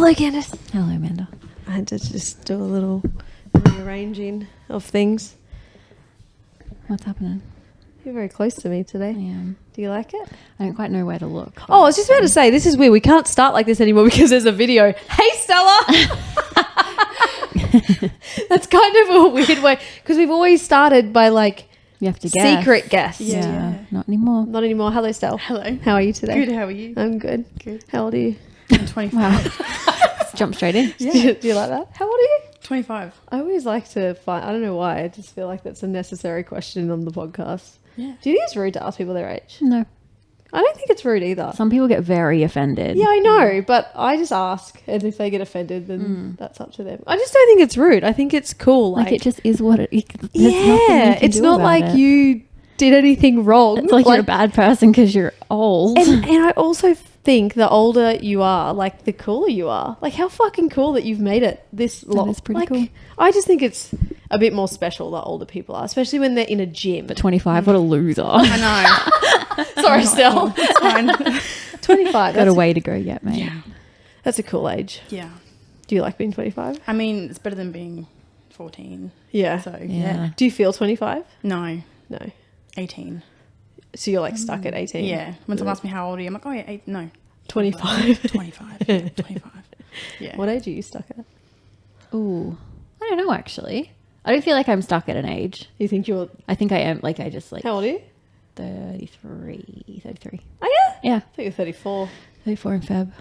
Hello, Candace. Hello, Amanda. I had to just do a little rearranging of things. What's happening? You're very close to me today. I am. Do you like it? I don't quite know where to look. Oh, I was just about to say, this is weird. We can't start like this anymore because there's a video. Hey, Stella! That's kind of a weird way because we've always started by like You have to guess. secret guess. Yeah. Not anymore. Not anymore. Hello, Stella. Hello. How are you today? Good, how are you? I'm good. Good. How old are you? I'm 25. Wow. Jump straight in. Yeah. Do you like that? How old are you? 25. I always like to find, I don't know why, I just feel like that's a necessary question on the podcast. Yeah. Do you think it's rude to ask people their age? No. I don't think it's rude either. Some people get very offended. Yeah, I know, but I just ask, and if they get offended, then that's up to them. I just don't think it's rude. I think it's cool. Like it just is what it is. Yeah, it's not like you did anything wrong. It's like you're a bad person because you're old. And I also think the older you are, like the cooler you are. Like how fucking cool that you've made it this long. It's pretty like, cool. I just think it's a bit more special the older people are, especially when they're in a gym. But 25, what a loser. I know. Sorry, Stell. It's fine. 25. Got a way to go yet, mate. Yeah. That's a cool age. Yeah. Do you like being 25? I mean, it's better than being 14. Yeah. So, Yeah. yeah. Do you feel 25? No. No. 18. So you're like stuck at 18? Yeah. When someone asks me how old are you, I'm like, oh, yeah, 8. No. 25. 25. 25. Yeah. What age are you stuck at? Ooh. I don't know, actually. I don't feel like I'm stuck at an age. You think you're... I think I am. Like, I just like... How old are you? 33. Oh, yeah? Yeah. I think you're 34. 34 in Feb.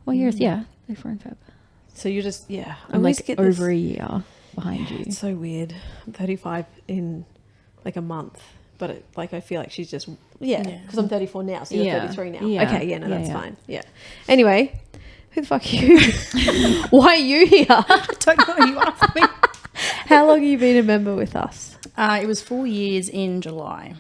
What years? Yeah. 34 in Feb. So you're just... Yeah. I I'm always like get over this- a year behind you. It's so weird. I'm 35 in like a month. But it, like I feel like she's just... Yeah. Yeah. Because I'm 34 now. So you're Yeah. 33 now. Yeah. Okay. Yeah. No, Yeah, that's yeah. fine. Yeah. Anyway. Who the fuck are you? Why are you here? I don't know. You asked me. How long have you been a member with us? It was 4 years in July.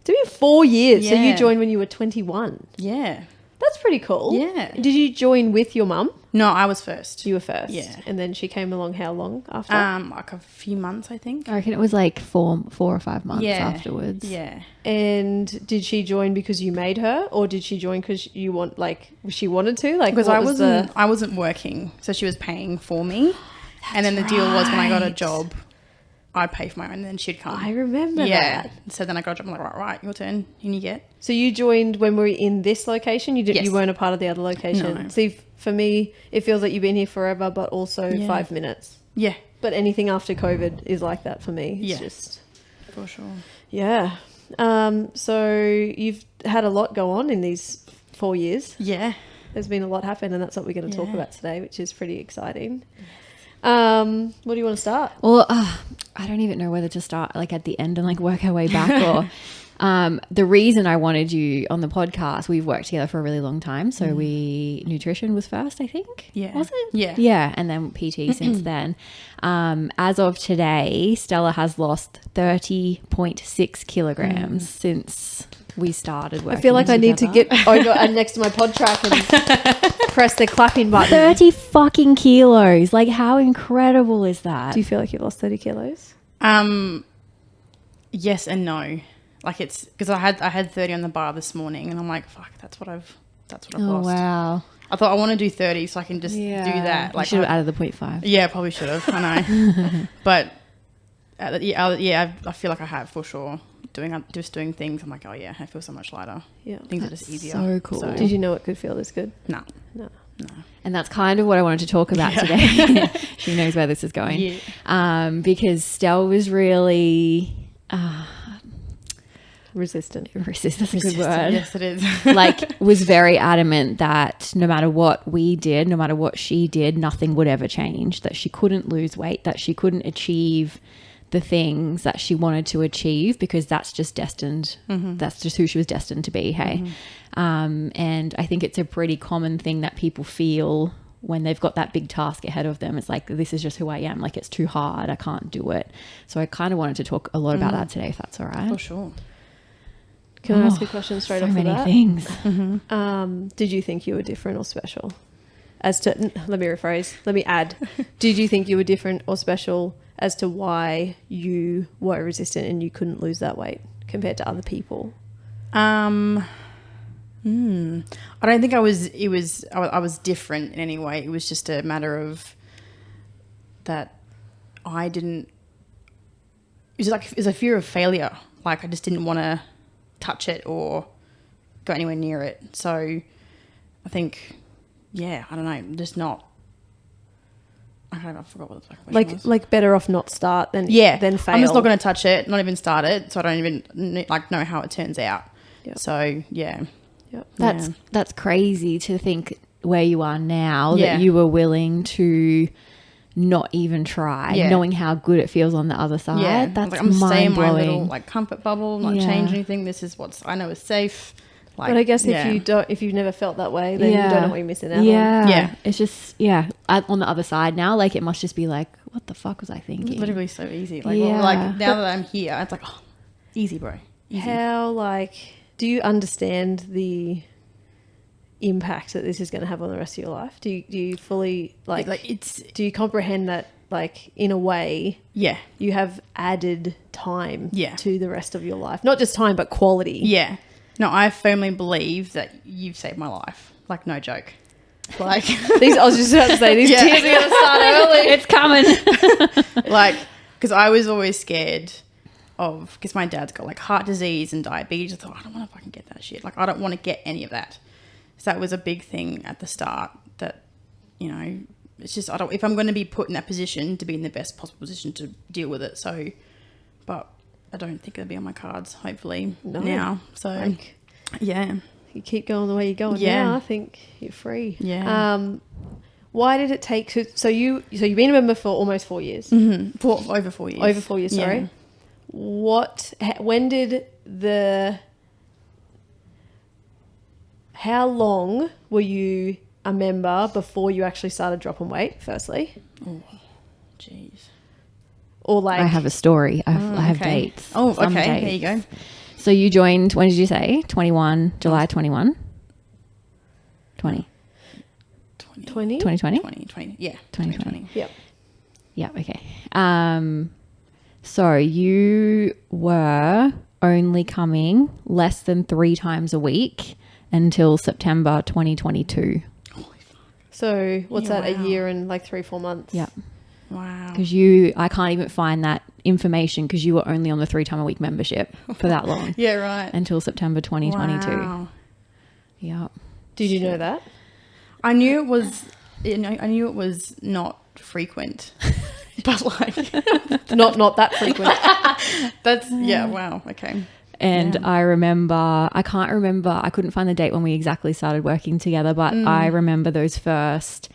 It's been 4 years. So you Yeah. joined when you were 21. Yeah. That's pretty cool. Yeah. Did you join with your mum? No, I was first. You were first. Yeah. And then she came along how long after? Like a few months, I think. I reckon it was like four or 5 months Yeah. afterwards. Yeah. And did she join because you made her, or did she join because you want, like, she wanted to? Like, Because what I was wasn't working, so she was paying for me. And then the deal was when I got a right. job, I'd pay for my own and then she'd come. I remember yeah. that. So then I got a job. I'm like, right, your turn. And you get. So you joined when we were in this location. You didn't. Yes. You weren't a part of the other location. No. See, for me, it feels like you've been here forever, but also Yeah. 5 minutes. Yeah, But anything after COVID is like that for me. It's Yeah. just for sure. yeah. So you've had a lot go on in these 4 years. Yeah. There's been a lot happen, and that's what we're going to talk Yeah. about today, which is pretty exciting. What do you want to start? Well, I don't even know whether to start like at the end and like work our way back or the reason I wanted you on the podcast, we've worked together for a really long time. So nutrition was first, I think. Yeah. Was it? Yeah. Yeah. And then PT since then. As of today, Stella has lost 30.6 kilograms since we started working I feel like I need to together. get over next to my pod track and press the clapping button. 30 fucking kilos. Like how incredible is that? Do you feel like you've lost 30 kilos? Yes and no. Like it's because I had 30 on the bar this morning, and I'm like, fuck, that's what I've Oh, lost. wow. I thought I want to do 30 so I can just do that. Like you should have added the 0.5. Yeah, probably should have. I know, but I feel like I have for sure. Doing things, I'm like, oh yeah, I feel so much lighter. Yeah. Things are just easier. so cool. Did you know it could feel this good? No. No. And that's kind of what I wanted to talk about today. She knows where this is going. Yeah. Because Stel was really Resistant. that's a good word. Yes, it is. Like was very adamant that no matter what we did, no matter what she did, nothing would ever change, that she couldn't lose weight, that she couldn't achieve the things that she wanted to achieve because that's just destined. That's just who she was destined to be. Hey. And I think it's a pretty common thing that people feel when they've got that big task ahead of them. It's like, this is just who I am. Like it's too hard. I can't do it. So I kind of wanted to talk a lot about that today, if that's all right. For sure. Can I ask a question straight so off the many bat? things. Did you think you were different or special? Let me rephrase. Let me add. Did you think you were different or special as to why you were resistant and you couldn't lose that weight compared to other people? I don't think I was different in any way. It was just a matter of that I didn't, it was a fear of failure. Like I just didn't want to touch it or go anywhere near it. So I think, I don't know, just not, I forgot what the question was. Like better off not start than fail. I'm just not going to touch it, not even start it, so I don't even know how it turns out. Yep. So yeah. Yep. That's crazy to think where you are now that you were willing to not even try, knowing how good it feels on the other side. Yeah, that's I'm staying in my mind-blowing. little comfort bubble, not change anything. This is what I know is safe. But I guess if you've never felt that way, then you don't know what you're missing out on. Yeah, it's just on the other side now, like it must just be like, what the fuck was I thinking? It's literally so easy. Like now that I'm here, it's like easy, bro. Easy. How do you understand the impact that this is going to have on the rest of your life? Do you fully do you comprehend that in a way you have added time to the rest of your life, not just time but quality? No, I firmly believe that you've saved my life, no joke. I was just about to say these tears are going to start early. It's coming. Because I was always scared of, because my dad's got heart disease and diabetes. I thought, I don't want to fucking get that shit. I don't want to get any of that. So that was a big thing at the start that, it's just, if I'm going to be put in that position, to be in the best possible position to deal with it. So, but I don't think it'll be on my cards, hopefully, now. So, you keep going the way you're going now, I think you're free. Why did it take, so you've been a member for almost 4 years? Mm-hmm. Over 4 years. Over 4 years, sorry. When did how long were you a member before you actually started dropping weight, firstly? Oh, jeez. Or I have a story. I have dates. Oh, okay. Dates. There you go. So you joined, when did you say? 21, July 21? 20. 20? 2020? 2020. Yeah. 2020. Yep. Yeah, okay. So you were only coming less than 3 times a week until September 2022. Holy fuck. So what's that, a year and 3-4 months? Yeah. Wow. Because I can't even find that information because you were only on the 3 time a week membership for that long. Yeah, right. Until September 2022. Wow. Yeah. Did you know that? I knew it was, I knew it was not frequent, but not that frequent. That's, wow. Okay. And I remember, I couldn't find the date when we exactly started working together, but I remember those first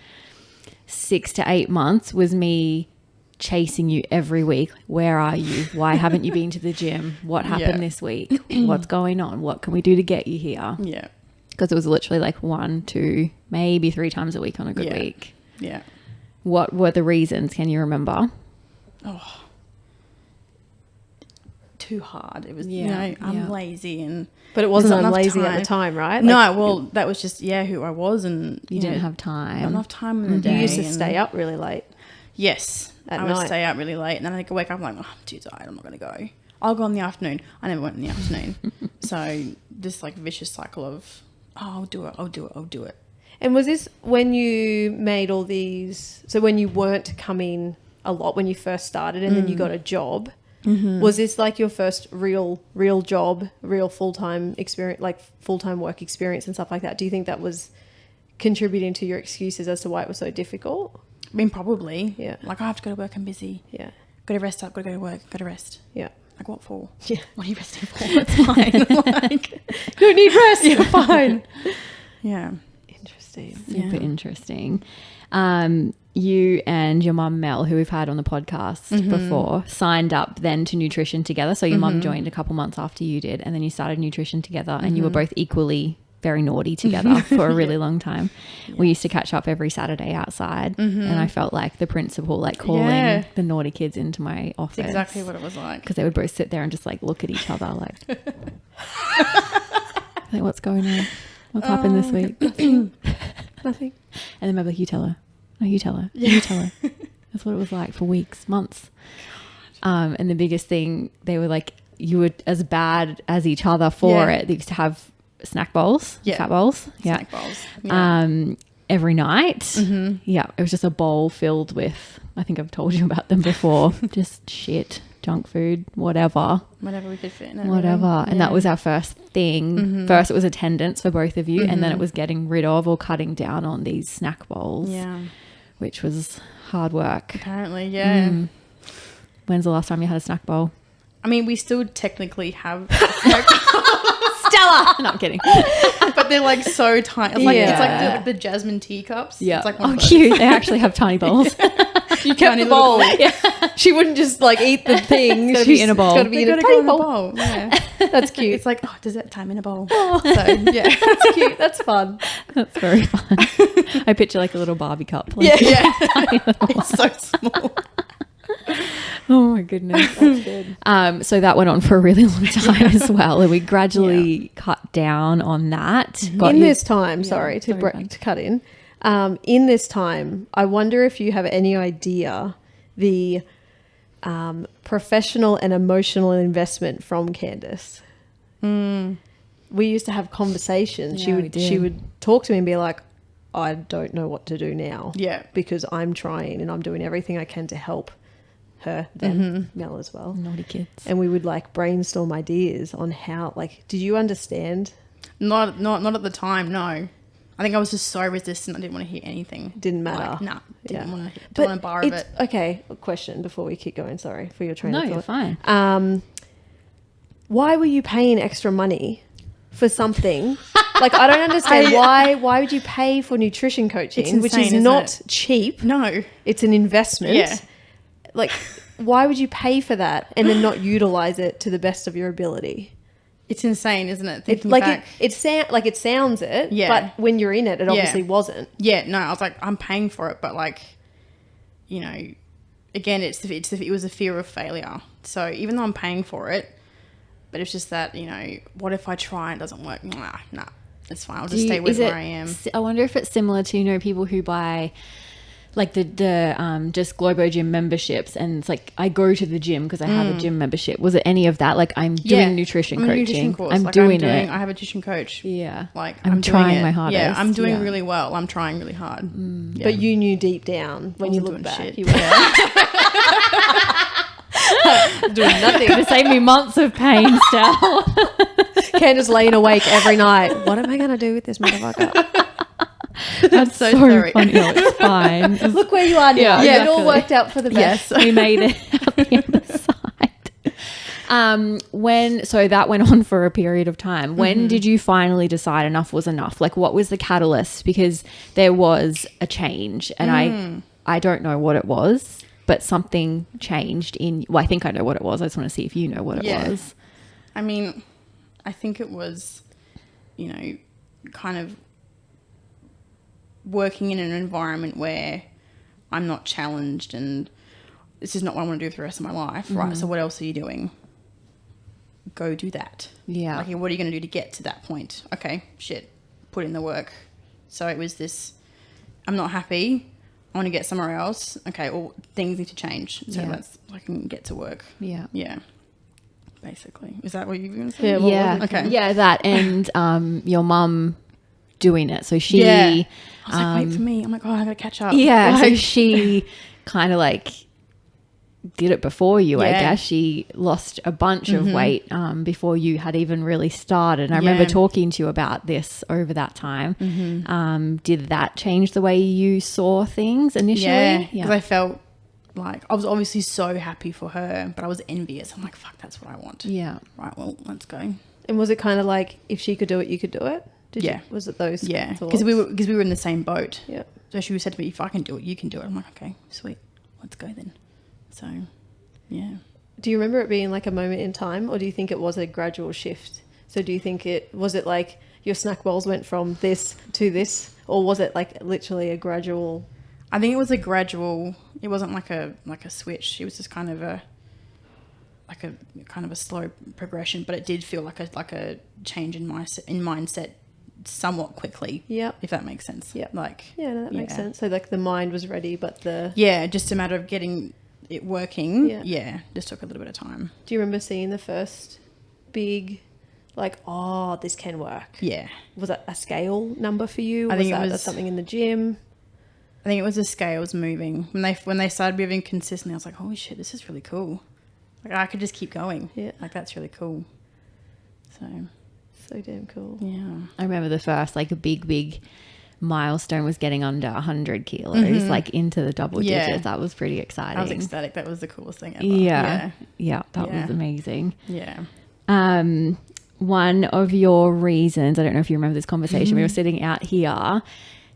6 to 8 months was me chasing you every week. Where are you? Why haven't you been to the gym? What happened this week? What's going on? What can we do to get you here? Yeah. Because it was literally 1, 2, maybe 3 times a week on a good week. Yeah. What were the reasons? Can you remember? Oh, too hard. It was, I'm lazy but it wasn't I'm lazy at the time, right? That was just who I was, and you didn't have time. Not enough time in the day. You used to stay up really late. Yes, I would stay up really late, and then I'd wake up. I'm like, I'm too tired. I'm not going to go. I'll go in the afternoon. I never went in the afternoon. So this vicious cycle of I'll do it. And was this when you made all these? So when you weren't coming a lot when you first started, and then you got a job. Mm-hmm. Was this your first real job, real full-time experience, full-time work experience and stuff like that? Do you think that was contributing to your excuses as to why it was so difficult? I mean, probably. Yeah. I have to go to work, I'm busy. Yeah. Got to rest up, got to go to work, got to rest. Yeah. What for? Yeah. What are you resting for? It's fine. Don't need rest, you're fine. Yeah. Interesting. Super interesting. You and your mum Mel, who we've had on the podcast before, signed up then to nutrition together. So your mum joined a couple months after you did, and then you started nutrition together, and you were both equally very naughty together for a really long time. Yes. We used to catch up every Saturday outside, and I felt like the principal calling the naughty kids into my office. That's exactly what it was like. Because they would both sit there and just look at each other what's going on? What's happened this week? Nothing. And then I'd be like, you tell her. No, you tell her. You tell her. That's what it was like for weeks, months. And the biggest thing, they were you were as bad as each other for it. They used to have snack bowls, Yeah. fat bowls. Yeah. Snack bowls. Yeah. Every night. Yeah. It was just a bowl filled with, I think I've told you about them before, just shit, junk food, whatever. Whatever we could fit in it. Whatever. Really. And that was our first thing. First it was attendance for both of you, and then it was getting rid of or cutting down on these snack bowls, Yeah. which was hard work. Apparently, yeah. When's the last time you had a snack bowl? I mean, we still technically have snack Stella! No, I'm kidding. but they're like so tiny. It's like, Yeah. it's like the jasmine teacups. Yeah. It's like one Oh, of those. cute. They actually have tiny bowls. You kept Tiny the little- bowl. She wouldn't just like eat the thing. It's gotta be in a bowl. It's got to be They in a gotta go tiny in a bowl. bowl. Yeah. That's cute. It's like, oh, does that time in a bowl? Oh. So, yeah. That's cute. That's fun. That's very fun. I picture like a little Barbie cup. Like, Yeah. It's so small. Oh my goodness. That's good. So that went on for a really long time as well, and we gradually cut down on that. Got In you- this time, sorry to sorry, fine. to cut in this time, I wonder if you have any idea the professional and emotional investment from Candace. We used to have conversations. Yeah, we did. She would talk to me and be like, I don't know what to do now. Yeah. Because I'm trying and I'm doing everything I can to help her, them, Mel as well. Naughty kids. And we would like brainstorm ideas on how, like, did you understand? Not at the time, no. I think I was just so resistant. I didn't want to hear anything. Didn't matter. Like, nah, didn't Yeah. want to. But Don't want a bar of it's- it. Okay, a question before we keep going. Sorry for your train No, of you're thought. fine. Why were you paying extra money for something? Like, I don't understand why would you pay for nutrition coaching, It's which insane, is isn't not it? cheap. No. It's an investment. Yeah. Like, why would you pay for that and then not utilize it to the best of your ability? It's insane, isn't it? It's Thinking like back. it sounds it, Yeah. but when you're in it, it Yeah. obviously wasn't. Yeah, no, I was like, I'm paying for it, but like, you know, again, it was a fear of failure. So even though I'm paying for it, but it's just that, you know, what if I try and it doesn't work? Nah, it's fine. I'll just stay with where I am. I wonder if it's similar to, you know, people who buy like the just Globo Gym memberships, and it's like I go to the gym because I have a gym membership. Was it any of that? Like I'm doing nutrition I'm a coaching. nutrition course. I'm Like, doing it. I have a nutrition coach. Yeah. Like I'm doing trying it. my hardest. Yeah, I'm doing Yeah. really well. I'm trying really hard. Yeah. But you knew deep down when you wasn't look doing back, shit. you were doing nothing. Gonna save me months of pain, Stell. Candace laying awake every night. What am I going to do with this motherfucker? That's so so sorry. funny. Oh, it's fine. Look where you are now. Yeah, It exactly. all worked out for the best. Yes, we made it out the other side. So that went on for a period of time. When did you finally decide enough was enough? Like, what was the catalyst? Because there was a change, and I don't know what it was, but something changed in. Well, I think I know what it was. I just want to see if you know what it was. I mean, I think it was, you know, kind of working in an environment where I'm not challenged and this is not what I want to do for the rest of my life, right? So what else are you doing? Go do that. Yeah. Like, what are you going to do to get to that point? Okay, shit, put in the work. So it was this, I'm not happy. I want to get somewhere else. Okay, well, things need to change. So Yeah. I can get to work. Yeah. Yeah. Basically. Is that what you were going to say? Yeah, what Yeah. was it? Okay. Yeah, that and your mum doing it. So she Yeah. I was like, wait for me. I'm like, oh, I got to catch up. Yeah, so Like, she kind of like did it before you, I Yeah. guess. She lost a bunch of weight before you had even really started. And I remember Yeah. talking to you about this over that time. Did that change the way you saw things initially? yeah. Because I felt like I was obviously so happy for her, but I was envious. I'm like, fuck, that's what I want. Yeah. Right, well, let's go. And was it kind of like, if she could do it, you could do it? Yeah. You, was it those Yeah. thoughts? Because we were in the same boat. Yeah. So she said to me, if I can do it, you can do it. I'm like, okay, sweet. Let's go then. So, yeah. Do you remember it being like a moment in time, or do you think it was a gradual shift? So do you think it like your snack bowls went from this to this, or was it like literally a gradual? I think it was a gradual. It wasn't like a switch. It was just kind of a slow progression, but it did feel like a change in mindset somewhat quickly. Yep. If that makes sense. Yep. Like, Yeah, no, that makes yeah. sense. So like the mind was ready, but the... Yeah, just a matter of getting it working. Yeah. Yeah, just took a little bit of time. Do you remember seeing the first big like, oh, this can work? Yeah. Was that a scale number for you? I think it was something in the gym? I think it was the scales moving. When they started moving consistently, I was like, holy shit, this is really cool. Like, I could just keep going. Yeah. Like, that's really cool. So damn cool. Yeah. I remember the first like a big milestone was getting under 100 kilos, like into the double digits. That was pretty exciting. I was ecstatic. That was the coolest thing ever. Yeah, that was amazing. Yeah. One of your reasons, I don't know if you remember this conversation, we were sitting out here.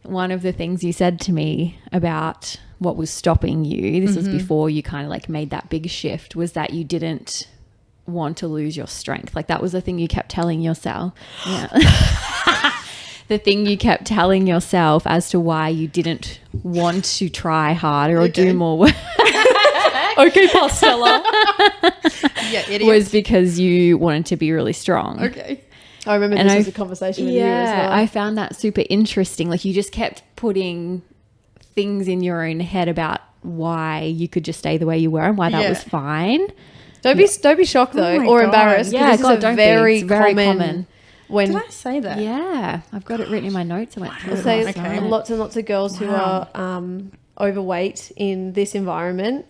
One of the things you said to me about what was stopping you, this was before you kind of like made that big shift, was that you didn't want to lose your strength. Like that was the thing you kept telling yourself. Yeah. The thing you kept telling yourself as to why you didn't want to try harder or do more work. Okay, Pastella. Yeah, idiot. Was because you wanted to be really strong. Okay. I remember this was a conversation with you as well. I found that super interesting. Like you just kept putting things in your own head about why you could just stay the way you were and why that was fine. Don't be shocked though, my or God. embarrassed. Yeah, this God, is don't a be. very, It's very common. common. When Did I say that? Yeah, I've got it written in my notes. I went through I it say last Okay. night. lots and lots of girls who are overweight in this environment,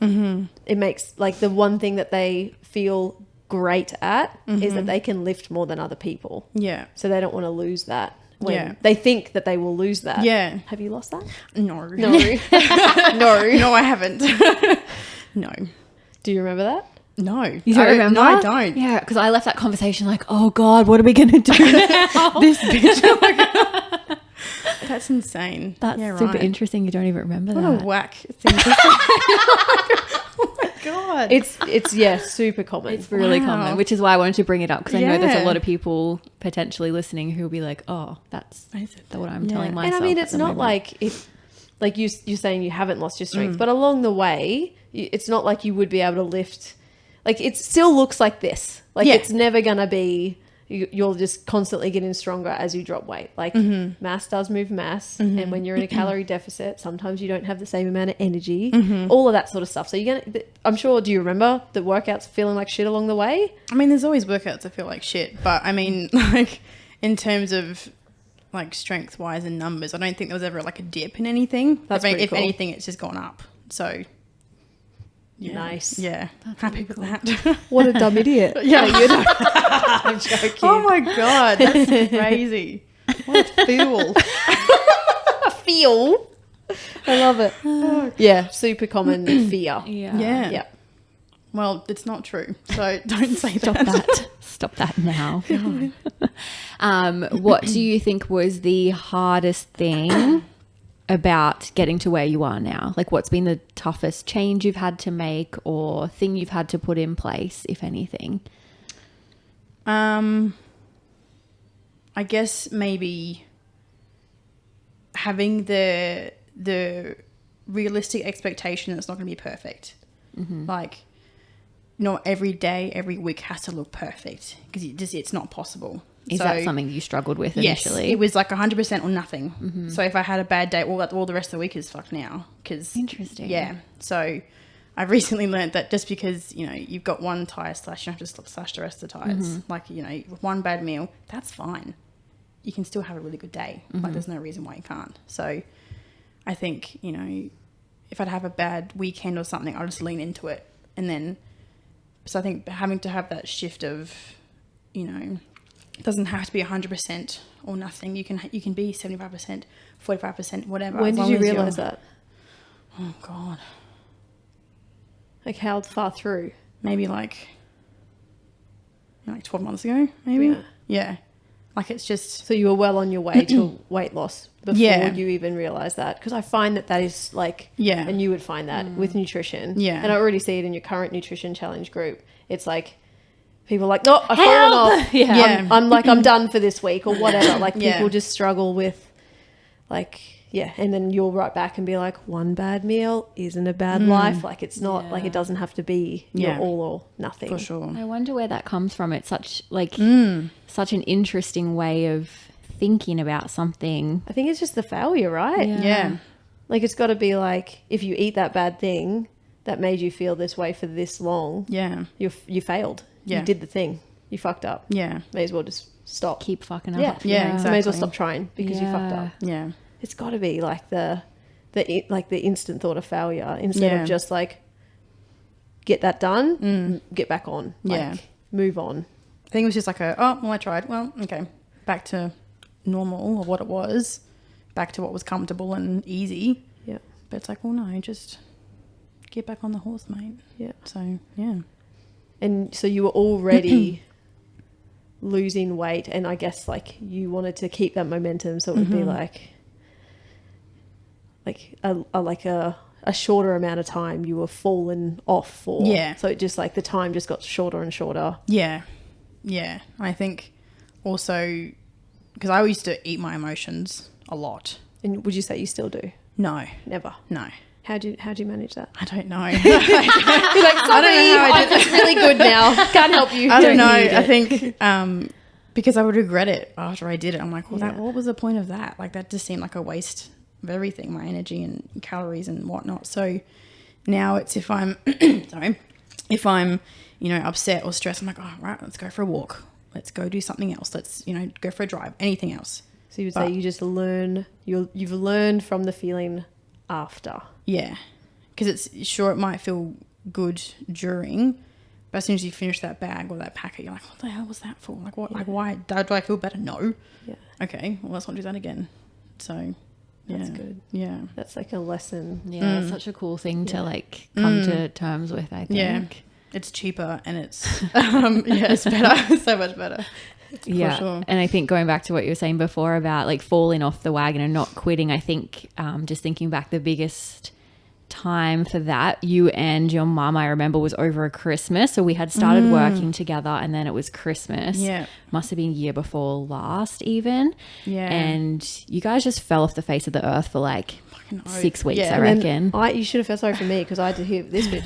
it makes like the one thing that they feel great at is that they can lift more than other people. Yeah. So they don't want to lose that. When Yeah. they think that they will lose that. Yeah. Have you lost that? No. No. No. No, I haven't. No. Do you remember that? No. You don't remember? No, I don't. Yeah, because I left that conversation like, oh God, what are we going to do now? This bitch. That's insane. That's yeah, super right. interesting. You don't even remember What that. a whack thing to say. Oh my God. It's super common. It's really Wow. common, which is why I wanted to bring it up because I know there's a Yeah. lot of people potentially listening who will be like, oh, that's what I'm telling Yeah. myself. And I mean, at it's the not moment. like if, like you're saying you haven't lost your strength, but along the way, it's not like you would be able to lift. Like it still looks like this. Like Yeah. it's never gonna be. You're just constantly getting stronger as you drop weight. Like mass does move mass, and when you're in a calorie deficit, sometimes you don't have the same amount of energy. All of that sort of stuff. So you're gonna. I'm sure. Do you remember the workouts feeling like shit along the way? I mean, there's always workouts that feel like shit, but I mean, like in terms of like strength wise and numbers, I don't think there was ever like a dip in anything. That's pretty if cool. anything, it's just gone up. So yeah. Nice. Yeah, happy with that. What a dumb idiot. Yeah. I'm joking. Oh my God, that's crazy. What a fool. Feel. I love it. Yeah, super common fear. Yeah. Yeah. Yeah. Well, it's not true, so don't say Stop that. that. Stop that now. What do you think was the hardest thing about getting to where you are now? Like what's been the toughest change you've had to make or thing you've had to put in place, if anything? I guess maybe having the realistic expectation that it's not going to be perfect. Like, not every day, every week has to look perfect because it's not possible. Is that something you struggled with initially? Yes, it was like 100% or nothing. So if I had a bad day, all the rest of the week is fucked now. Cause, Interesting. Yeah. So I've recently learned that just because, you've got one tyre slash, you don't have to slash the rest of the tyres. Like, one bad meal, that's fine. You can still have a really good day. Like there's no reason why you can't. So I think, if I'd have a bad weekend or something, I'll just lean into it. And then, so I think having to have that shift of, it doesn't have to be 100% or nothing. You can be 75%, 45%, whatever. When as did long you as you're- realize that? Oh God, Like how far through? maybe like 12 months ago, maybe. Yeah. Yeah. Like it's just So you were well on your way to weight loss before Yeah. you even realized that. Because I find that is like, Yeah. and you would find that with nutrition. Yeah. And I already see it in your current nutrition challenge group. It's like, people are like, no, I've fallen off. Yeah. Yeah. I'm like, I'm done for this week or whatever. Like Yeah. people just struggle with like, yeah. And then you'll write back and be like, one bad meal isn't a bad life. Like it's not like it doesn't have to be your Yeah. all or nothing. for sure. I wonder where that comes from. It's such such an interesting way of thinking about something. I think it's just the failure, right? Yeah. Like it's got to be like, if you eat that bad thing that made you feel this way for this long, Yeah. you failed. Yeah. You did the thing. You fucked up. Yeah. May as well just stop. keep fucking up. Yeah, Yeah, You may as well exactly. stop trying because you fucked up. Yeah. It's got to be like the instant thought of failure instead of just like get that done, get back on. Like, move on. I think it was just like I tried. Well, okay. Back to normal or what it was. Back to what was comfortable and easy. Yeah. But it's like, well, no, just get back on the horse, mate. Yeah. So, yeah. And so you were already losing weight, and I guess like you wanted to keep that momentum, so it would be like a shorter amount of time you were falling off for. Yeah. So it just like the time just got shorter and shorter. Yeah. Yeah. I think also because I used to eat my emotions a lot. And would you say you still do? No. Never. No. How'd you manage that? I don't know. You're like, sorry, I'm just really good now. Can't help you. I don't know. need it. I think because I would regret it after I did it. I'm like, well, what was the point of that? Like, that just seemed like a waste of everything, my energy and calories and whatnot. So now it's if I'm, upset or stressed, I'm like, oh, right, let's go for a walk. Let's go do something else. Let's, go for a drive. Anything else. So you would say you just you've learned from the feeling after. Yeah. Because it might feel good during, but as soon as you finish that bag or that packet, you're like, what the hell was that for? Like, what? Yeah. Like, why? Do I feel better? No. Yeah. Okay. Well, let's not do that again. So, yeah. That's good. Yeah. That's like a lesson. Yeah, it's such a cool thing to like come to terms with, I think. Yeah. It's cheaper and it's, it's better. So much better. Yeah. Sure. And I think going back to what you were saying before about like falling off the wagon and not quitting, I think just thinking back, the biggest time for that, you and your mum, I remember, was over a Christmas. So we had started working together and then it was Christmas. Yeah. Must have been year before last even. Yeah. And you guys just fell off the face of the earth for like 6 weeks, Yeah. I reckon. You should have felt sorry for me because I had to hear this bitch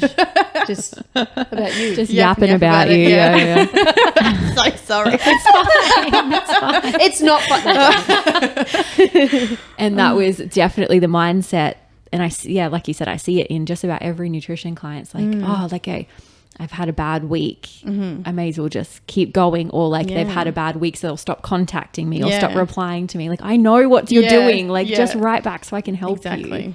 just about you. Just Yap about you. it, Yeah. So sorry. It's not fun. And that was definitely the mindset. And like you said, I see it in just about every nutrition client. It's like, I've had a bad week. I may as well just keep going. Or like they've had a bad week, so they'll stop contacting me or stop replying to me. Like, I know what you're doing. Like, just write back so I can help you.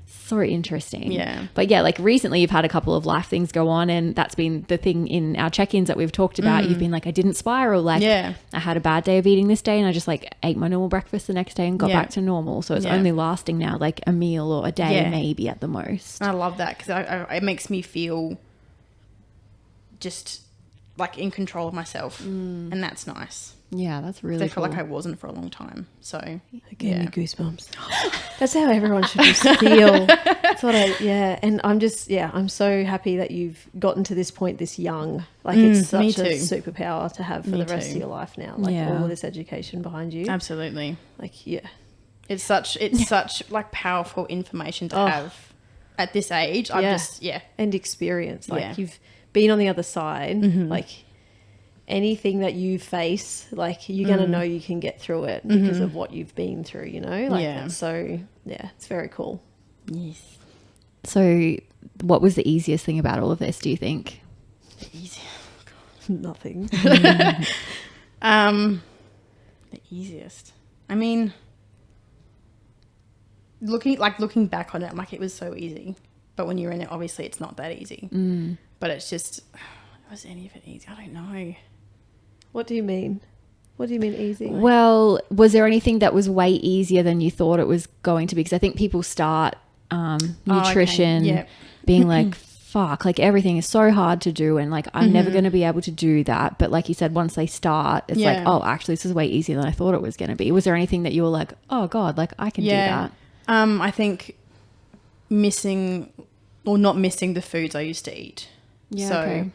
So interesting. Yeah. But yeah, like recently you've had a couple of life things go on, and that's been the thing in our check-ins that we've talked about. You've been like, I didn't spiral. Like, I had a bad day of eating this day and I just like ate my normal breakfast the next day and got back to normal. So it's only lasting now like a meal or a day maybe at the most. I love that because it makes me feel just like in control of myself, and that's nice. Yeah, that's really I feel cool. like I wasn't for a long time. So It gave me goosebumps. That's how everyone should just feel. That's what and I'm so happy that you've gotten to this point this young. Like, it's such a superpower to have for the rest of your life now. Like, all of this education behind you. Absolutely. Like, it's such like powerful information to have at this age. And experience. Like, you've been on the other side. Like, anything that you face, like, you're going to know you can get through it because of what you've been through, Like, so, it's very cool. Yes. So what was the easiest thing about all of this, do you think? Nothing. The easiest. I mean, looking back on it, I'm like, it was so easy. But when you're in it, obviously it's not that easy. But it's just, was any of it easy? I don't know. What do you mean? What do you mean easy? Well, was there anything that was way easier than you thought it was going to be? Because I think people start nutrition being like, fuck, like everything is so hard to do and like I'm never going to be able to do that. But like you said, once they start, it's like, oh, actually this is way easier than I thought it was going to be. Was there anything that you were like, oh God, like I can do that? I think not missing the foods I used to eat. Yeah, So okay.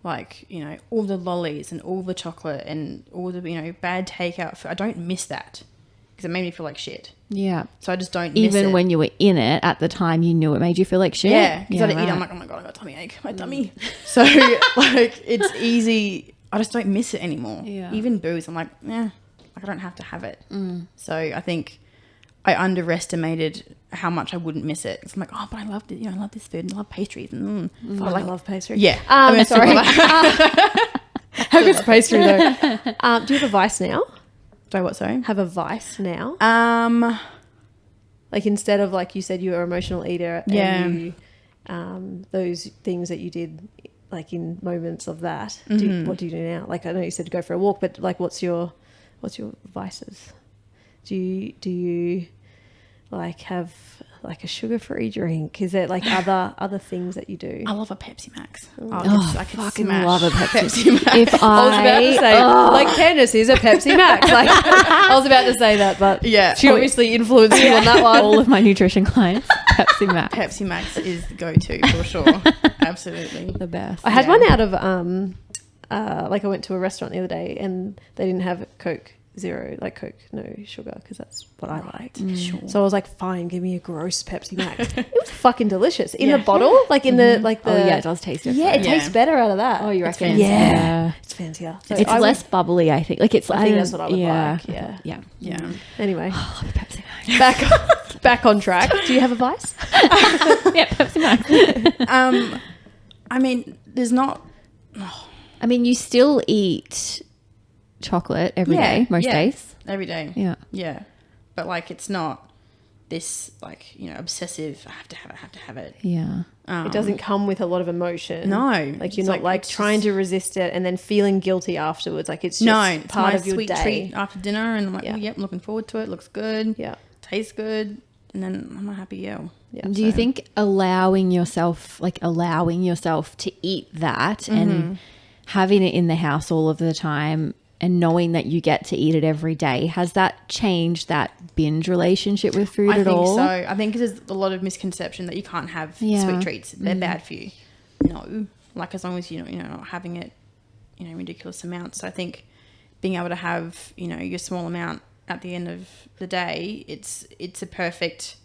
like, all the lollies and all the chocolate and all the, bad takeout food. I don't miss that because it made me feel like shit. Yeah. So I just don't miss it. Even when you were in it at the time, you knew it made you feel like shit. Yeah, because I'd eat, right. I'm like, oh my God, I got a tummy ache, my tummy. So like, it's easy. I just don't miss it anymore. Yeah. Even booze, I'm like, like I don't have to have it. So I think I underestimated how much I wouldn't miss it. It's like, oh, but I love it. I love this food and I love pastries. But I love pastry. Yeah. Sorry. How good's pastry though? Do you have a vice now? Do I what, sorry? Have a vice now? Like instead of like you said you were an emotional eater and you, those things that you did like in moments of that, what do you do now? Like I know you said to go for a walk, but like what's your vices? Do you like have like a sugar-free drink? Is there like other things that you do? I love a Pepsi Max. I fucking love a Pepsi Max. If I was about to say, like Candace is a Pepsi Max. Like I was about to say that, but yeah, she obviously influenced you on that one. all of my nutrition clients, Pepsi Max. Pepsi Max is the go-to for sure. Absolutely. The best. I had one out of like I went to a restaurant the other day and they didn't have Coke Zero, like Coke no sugar, because that's what I liked. Sure. So I was like, fine, give me a gross Pepsi Max. It was fucking delicious in the bottle, like in the like the. Oh yeah, it does taste different. Yeah, it tastes better out of that. Oh, you It's reckon? fancy. Yeah, it's fancier. So It's less bubbly, I think. Like it's. I think that's what I would like. Yeah. Yeah. Anyway, I love Pepsi Max. back on track. Do you have a vice? Yeah, Pepsi Max. I mean, there's not. I mean, you still eat chocolate every day, most days. Every day. Yeah. Yeah. But like it's not this like, obsessive, I have to have it. Yeah. It doesn't come with a lot of emotion. No. Like you're It's not like it's trying just- to resist it and then feeling guilty afterwards. Like it's just it's part my of your sweet day. treat after dinner and I'm like, Yeah. oh, yep, I'm looking forward to it. Looks good. Yeah. Tastes good. And then I'm a happy girl. Yeah. Do you think allowing yourself to eat that and having it in the house all of the time and knowing that you get to eat it every day, has that changed that binge relationship with food at all? I think so. I think there's a lot of misconception that you can't have sweet treats. They're bad for you. No. Like as long as you're not having it, ridiculous amounts. So I think being able to have, your small amount at the end of the day, it's a perfect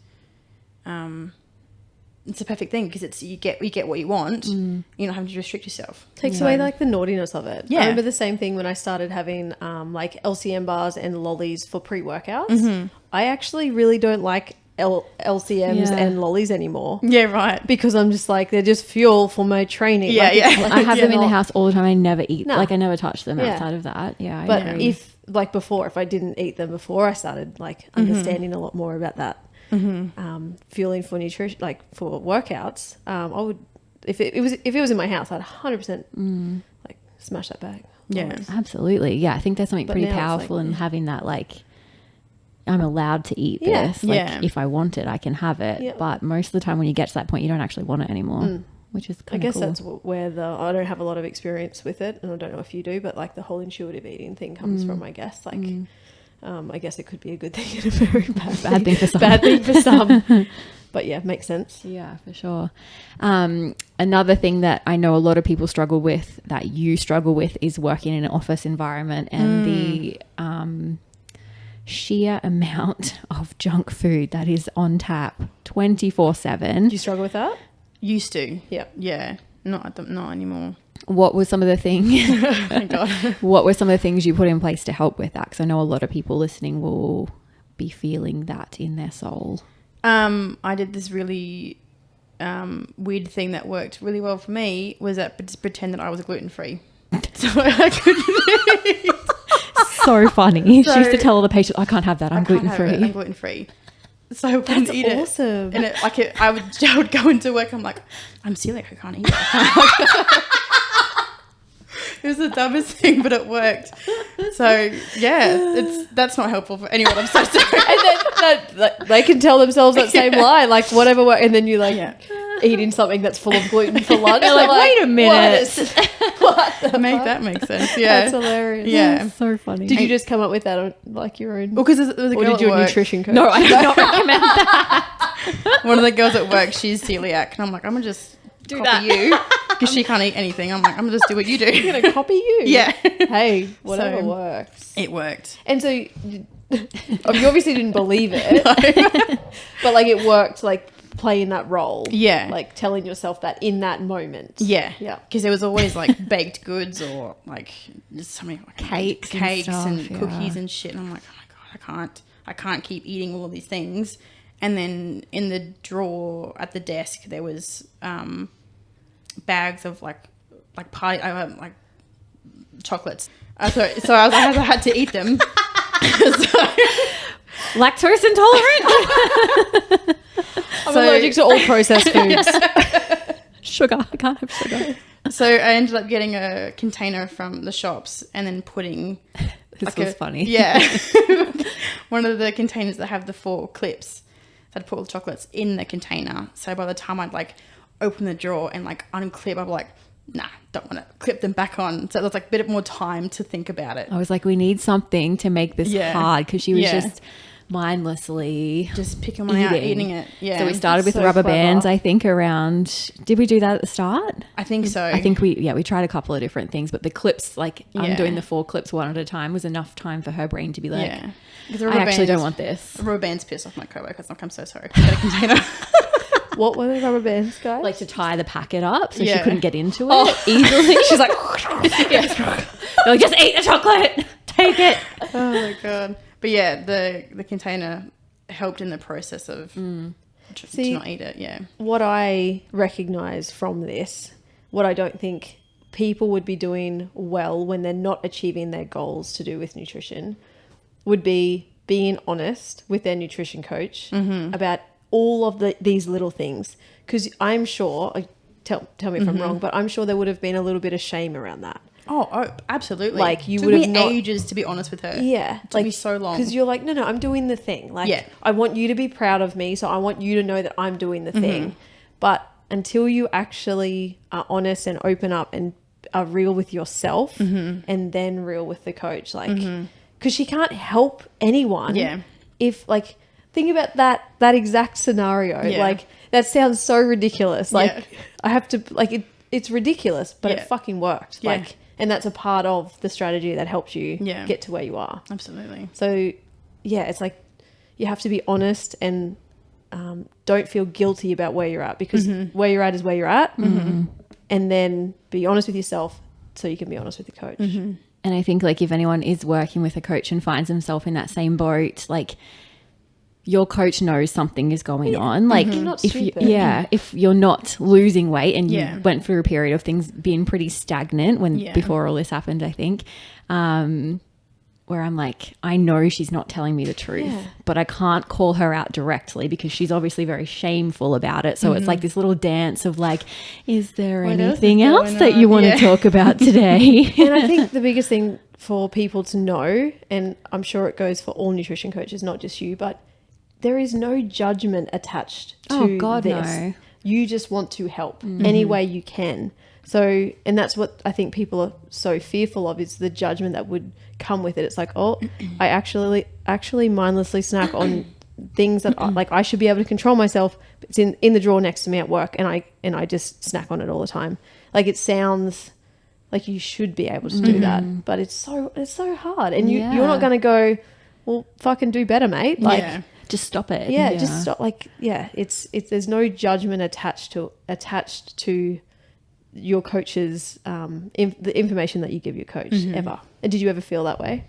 thing because you get what you want. You're not having to restrict yourself. Takes away like the naughtiness of it. Yeah. I remember the same thing when I started having like LCM bars and lollies for pre-workouts. I actually really don't like LCMs and lollies anymore. Yeah, right. Because I'm just like, they're just fuel for my training. Yeah, like, yeah. it's, like, I have them in the not- house all the time. I never eat. No. Like I never touch them Yeah. outside of that. Yeah. I But agree. if I didn't eat them before I started like understanding a lot more about that fueling for nutrition, like for workouts, I would, if it was in my house, I'd 100% like smash that bag. Yeah. Always. Absolutely. Yeah. I think there's something But pretty now it's powerful like, in having that, like, I'm allowed to eat Yeah. this. Like, Yeah. if I want it, I can have it. Yeah. But most of the time when you get to that point, you don't actually want it anymore, which is I kind of guess cool. that's where I don't have a lot of experience with it, and I don't know if you do, but like the whole intuitive eating thing comes from, I guess, like, I guess it could be a good thing and a very bad thing for some. Bad thing for some. But yeah, makes sense. Yeah, for sure. Another thing that I know a lot of people struggle with, that you struggle with, is working in an office environment and the sheer amount of junk food that is on tap 24/7. Do you struggle with that? Used to. Yeah. Yeah. Not anymore. What were some of the things? Thank God. What were some of the things you put in place to help with that? Because I know a lot of people listening will be feeling that in their soul. I did this really weird thing that worked really well for me, was that just pretend that I was gluten-free. So I couldn't So funny. So- she used to tell all the patients, I can't have that. I'm I can't have gluten it, I'm free. gluten-free. So I wouldn't eat it. Awesome. And I would go into work, I'm like, I'm celiac, I can't eat it. It was the dumbest thing, but it worked. So yeah, that's not helpful for anyone. I'm so sorry. And then they can tell themselves that same lie, like whatever, and then you like Yeah. eating something that's full of gluten for lunch. You're like, wait a minute. What the Make fuck? that make sense. Yeah. That's hilarious. Yeah. So funny. Did you just come up with that on like your own? Well, because there was a Or girl did you at a work. nutrition coach? No, I did not recommend that. One of the girls at work, she's celiac, and I'm like, I'm gonna just Do copy that. you because she can't eat anything. I'm like, I'm gonna just do what you do. I'm going to copy you. Yeah. Hey, whatever So- works. It worked. And so you obviously didn't believe it, but like it worked, like playing that role. Yeah. Like telling yourself that in that moment. Yeah. Yeah. Because there was always like baked goods or like just something like Cakes and cakes and stuff, yeah. cookies and shit. And I'm like, oh my God, I can't keep eating all of these things. And then in the drawer at the desk, there was bags of like chocolates. So I had to eat them. Lactose intolerant? I'm allergic to all processed foods. Sugar. I can't have sugar. So I ended up getting a container from the shops and then putting... This was funny. Yeah. One of the containers that have the 4 clips. So I'd put all the chocolates in the container. So by the time I'd like open the drawer and like unclip, I'd be like, nah, don't want to clip them back on. So there's like a bit more time to think about it. I was like, we need something to make this hard, because she was just mindlessly just picking one out, eating it. Yeah. So we started with So rubber clever. bands, I think, around... Did we do that at the start? I think so. I think we tried a couple of different things, but the clips, like undoing Yeah. the 4 clips one at a time was enough time for her brain to be like, yeah. I actually don't want this. Rubber bands piss off my coworkers. Like, I'm so sorry. Get a container. What were the rubber bands, guys? Like to tie the packet up so she Yeah. couldn't get into it easily. she's like, They're like, just eat the chocolate. Take it. Oh my God. But yeah, the container helped in the process of to not eat it. Yeah. what I recognize from this, what I don't think people would be doing well when they're not achieving their goals to do with nutrition, would be being honest with their nutrition coach about all of these little things. Because I'm sure, tell me if I'm wrong, but I'm sure there would have been a little bit of shame around that. Oh, absolutely. Like, you took would have me not- ages to be honest with her. Yeah. It took me so long. Because you're like, no, I'm doing the thing. Like, Yeah. I want you to be proud of me, so I want you to know that I'm doing the thing. But until you actually are honest and open up and are real with yourself and then real with the coach, like, because she can't help anyone. Yeah. If, like, think about that exact scenario. Yeah. Like, that sounds so ridiculous. Like, Yeah. I have to, like, it's ridiculous, but it Yeah. fucking worked. Yeah. Like, and that's a part of the strategy that helps you Yeah. get to where you are. Absolutely. So, yeah, it's like you have to be honest and don't feel guilty about where you're at, because where you're at is where you're at. And then be honest with yourself so you can be honest with the coach. And I think, like, if anyone is working with a coach and finds themselves in that same boat, like, your coach knows something is going on. Like, You're not if stupid. if you're not losing weight and you Yeah. went through a period of things being pretty stagnant before all this happened, I think, where I'm like, I know she's not telling me the truth, Yeah. but I can't call her out directly because she's obviously very shameful about it. So it's like this little dance of like, is there What else is anything else going that you on? want Yeah. to talk about today? And I think the biggest thing for people to know, and I'm sure it goes for all nutrition coaches, not just you, but there is no judgment attached to Oh, God, this. no. You just want to help any way you can. So, and that's what I think people are so fearful of, is the judgment that would come with it. It's like, oh, I actually mindlessly snack on things that I should be able to control myself. It's in the drawer next to me at work, and I just snack on it all the time. Like, it sounds like you should be able to do that, but it's so hard, and you're not going to go, well, fucking do better, mate. Like, Yeah. Just stop it. just stop. Like, it's there's no judgment attached to your coach's the information that you give your coach ever. And did you ever feel that way?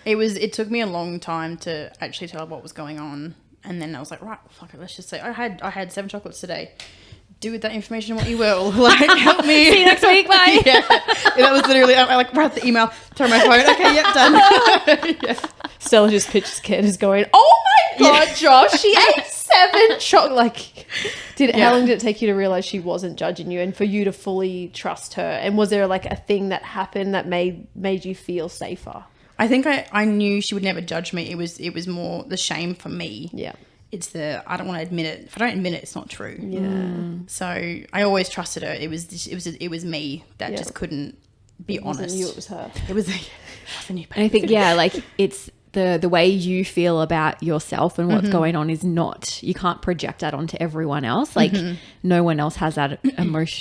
It took me a long time to actually tell her what was going on, and then I was like, right, fuck it, let's just say I had 7 chocolates today. Do with that information what you will. Like, help me. See you next week. Bye. Yeah. That was literally, I like write the email, turn my phone. Okay, yep, done. Yeah. Stella just pictures Candace going, "Oh my god, Josh, she ate 7 chocolate." Like, how long did it take you to realize she wasn't judging you, and for you to fully trust her? And was there like a thing that happened that made you feel safer? I think I knew she would never judge me. It was more the shame for me. Yeah. It's I don't want to admit it. If I don't admit it, it's not true. Yeah. So I always trusted her. It was me that just couldn't be honest. I knew it was her. It was a new And I think, like, it's the way you feel about yourself and what's going on is not, you can't project that onto everyone else. Like, no one else has that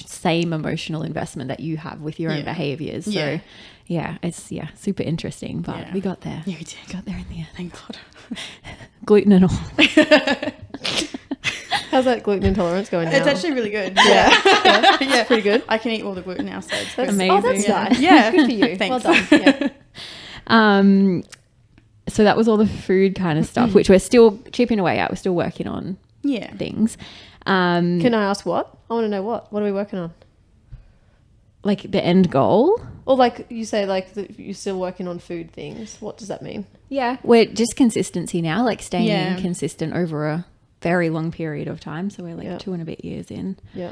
same emotional investment that you have with your own behaviors. So it's super interesting, but we got there. Yeah, we did. Got there in the end. Thank God. Gluten and all. How's that gluten intolerance going now? It's actually really good. yeah, it's pretty good. I can eat all the gluten now, so it's That's good. amazing. Oh, that's nice. Yeah. Good for you. Thanks. Well done. Yeah. So that was all the food kind of stuff, which we're still chipping away at. We're still working on Yeah. things. Can I ask what? I want to know what. What are we working on? Like the end goal. Or like you say, like you're still working on food things. What does that mean? Yeah, we're just consistency now, like staying Yeah. consistent over a very long period of time. So we're like Yeah. 2 and a bit years in. Yeah.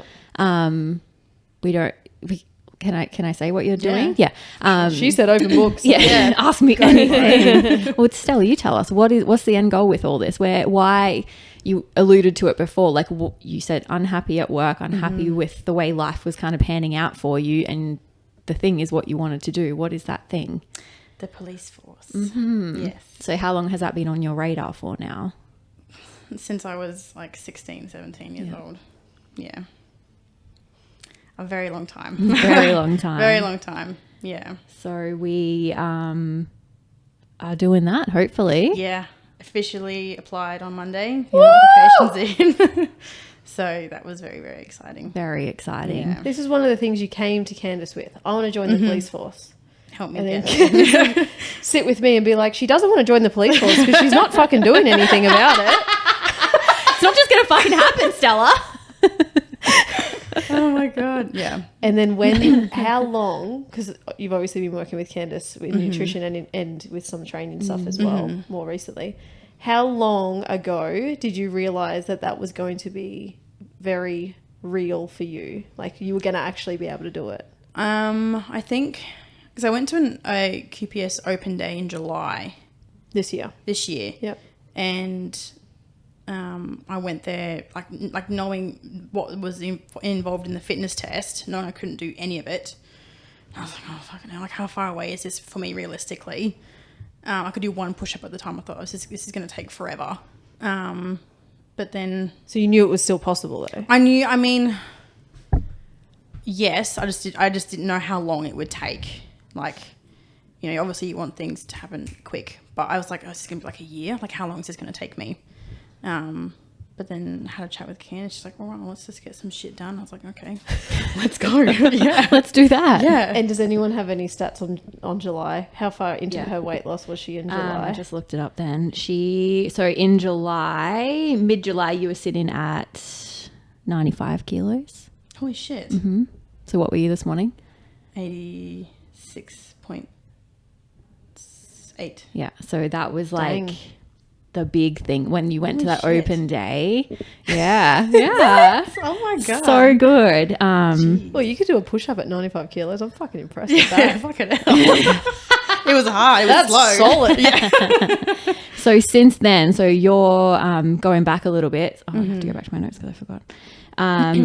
Can I say what you're doing? Yeah. She said open books. So. Yeah. Ask me anything. Well, Stella, you tell us what's the end goal with all this? Why you alluded to it before? Like you said, unhappy at work, unhappy with the way life was kind of panning out for you, and the thing is what you wanted to do. What is that thing? The police force. Mm-hmm. Yes. So how long has that been on your radar for now? Since I was like 16, 17 years old. Yeah. A very long time. Very long time. Very long time. Yeah. So we are doing that, hopefully. Yeah. Officially applied on Monday. Applications in. So that was very, very exciting. Very exciting. Yeah. This is one of the things you came to Candace with. I want to join the police force. Help me And then get Candace sit with me and be like, she doesn't want to join the police force because she's not fucking doing anything about it. It's not just going to fucking happen, Stella. Oh my God. Yeah. And then how long, because you've obviously been working with Candace with nutrition and with some training stuff as well more recently. How long ago did you realise that was going to be very real for you? Like you were going to actually be able to do it? I think, because I went to a QPS open day in July This year. Yep. And I went there like knowing what was involved in the fitness test, knowing I couldn't do any of it. I was like, oh fucking hell! Like, how far away is this for me realistically? I could do one push-up at the time. I thought this is going to take forever. But then, So you knew it was still possible though. I knew. I mean, yes, I just didn't know how long it would take. Like, you know, obviously you want things to happen quick, but I was like, oh, this is going to be like a year. Like, how long is this going to take me? But then had a chat with Candace. She's like, all right, well, let's just get some shit done. I was like, okay, let's go. Yeah. Let's do that. Yeah. And does anyone have any stats on July? How far into her weight loss was she in July? I just looked it up then. So in July, mid-July, you were sitting at 95 kilos. Holy shit. Mm-hmm. So what were you this morning? 86.8. Yeah. So that was like Dang. the big thing when you went to Holy that shit. open day. Yeah. Yeah. Oh my God. So good. Well, you could do a push-up at 95 kilos. I'm fucking impressed with Yeah, that. fucking hell. It was hard. It was That's slow. solid. Yeah. So since then, so you're going back a little bit. Oh, I have to go back to my notes because I forgot.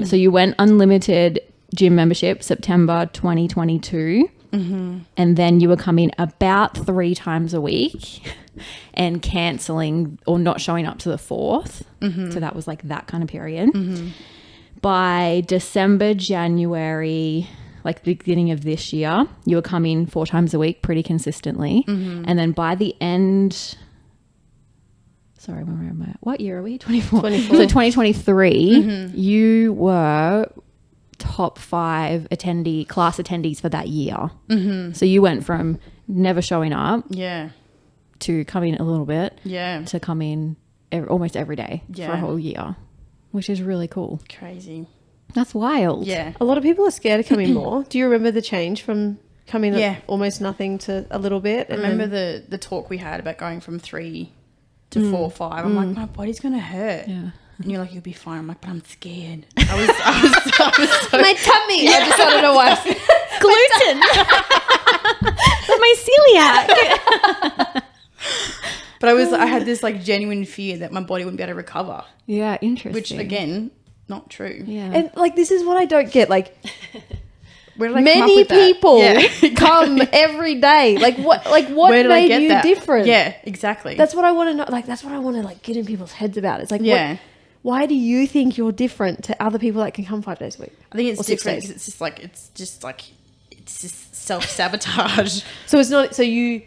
So you went unlimited gym membership September 2022. And then you were coming about 3 times a week and cancelling or not showing up to the 4th. So that was like that kind of period. By December, January, like the beginning of this year, you were coming 4 times a week pretty consistently. And then by the end... Sorry, where am I? What year are we? 24. 24. So 2023, you were top 5 class attendees for that year. So you went from never showing up Yeah. to coming a little bit Yeah. to coming almost every day for a Yeah. whole year, which is really cool. Crazy. That's wild. Yeah. A lot of people are scared of coming more. Do you remember the change from coming Yeah. at almost nothing to a little bit? I And remember then, the talk we had about going from 3 to 4 or 5. I'm like, my body's going to hurt. Yeah. And you're like, you'll be fine. I'm like, but I'm scared. I was so... my tummy. I just I don't know why. Gluten. My celiac. But I had this like genuine fear that my body wouldn't be able to recover, Yeah, interesting. which again, not true. Yeah. And like this is what I don't get. Like Where did I come up many with that? people Yeah. come every day. Like what Where did I made get you that? different? Yeah, exactly. That's what I want to know. Like that's what I want to like get in people's heads about. It's like Yeah. why do you think you're different to other people that can come 5 days a week? I think it's Or 6 different days. because it's just self-sabotage. So it's not. So do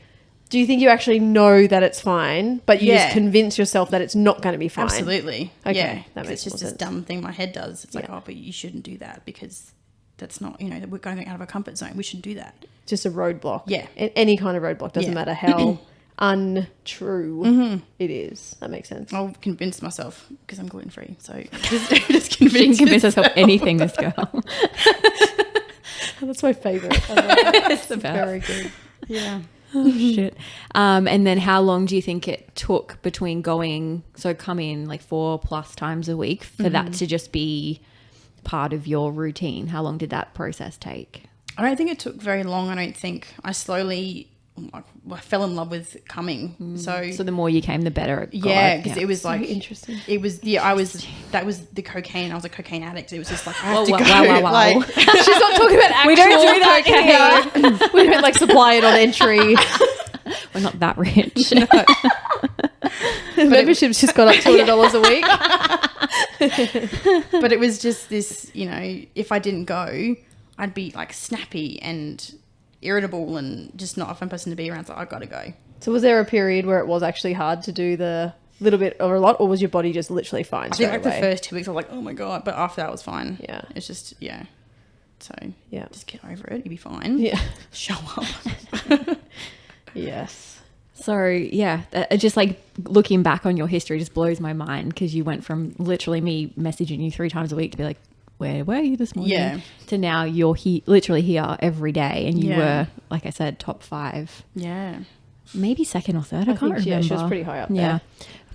you think you actually know that it's fine, but you Yeah. just convince yourself that it's not going to be fine? Absolutely. Okay, Yeah. that 'Cause makes it's just more this sense. dumb thing my head does. It's like, Yeah. oh, but you shouldn't do that because that's not, we're going out of our comfort zone. We shouldn't do that. Just a roadblock. Yeah. Any kind of roadblock doesn't Yeah. matter how untrue it is. That makes sense. I'll convince myself because I'm gluten-free. So just She can convince yourself. herself anything, this girl. That's my favourite. It's the best. very good. Yeah. Oh, shit. And then how long do you think it took between coming like 4+ times a week for that to just be part of your routine? How long did that process take? I don't think it took very long. I don't think I slowly I fell in love with coming. So the more you came, the better it got. yeah, because it was So like interesting. It was that was the cocaine. I was a cocaine addict. It was just like I have Whoa, to wow, go. wow, wow, wow. Like, She's not talking about actual We don't do that cocaine. We don't like supply it on entry. We're not that rich. The membership's just gone up $200 a week. but it was just this, if I didn't go, I'd be like snappy and irritable and just not a fun person to be around. So I got to go. So was there a period where it was actually hard to do the little bit or a lot, or was your body just literally fine I straight think like away? the first 2 weeks, I was like, oh my God. But after that, it was fine. Yeah. It's just, yeah. So Yeah. just get over it. You'll be fine. Yeah. Show up. Yes. So yeah, just like looking back on your history just blows my mind, because you went from literally me messaging you 3 times a week to be like, where were you this morning? Yeah. To now you're literally here every day, and you Yeah. were, like I said, top 5, Yeah. maybe second or third. I can't think, remember. yeah, she was pretty high up Yeah, there.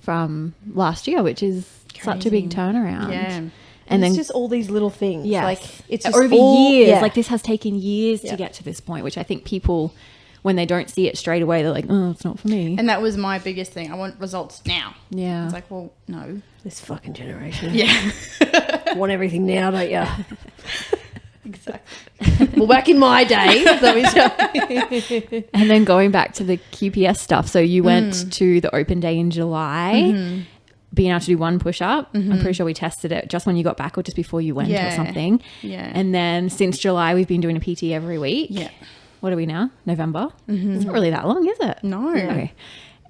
from last year, which is such a big Crazy. turnaround. Yeah. And then it's just all these little things. Yes. Like it's just over all, years. yeah. Like this has taken years Yeah. to get to this point, which I think people, when they don't see it straight away, they're like, oh, it's not for me. And that was my biggest thing. I want results now. Yeah. It's like, well, no. This fucking generation. Yeah. Want everything now, don't you? Exactly. Well, back in my day, And then going back to the QPS stuff. So you went to the open day in July, being able to do 1 push-up. I'm pretty sure we tested it just when you got back or just before you went or Yeah. something. Yeah. And then since July, we've been doing a PT every week. Yeah. What are we now? November? It's not really that long, is it? No. Okay.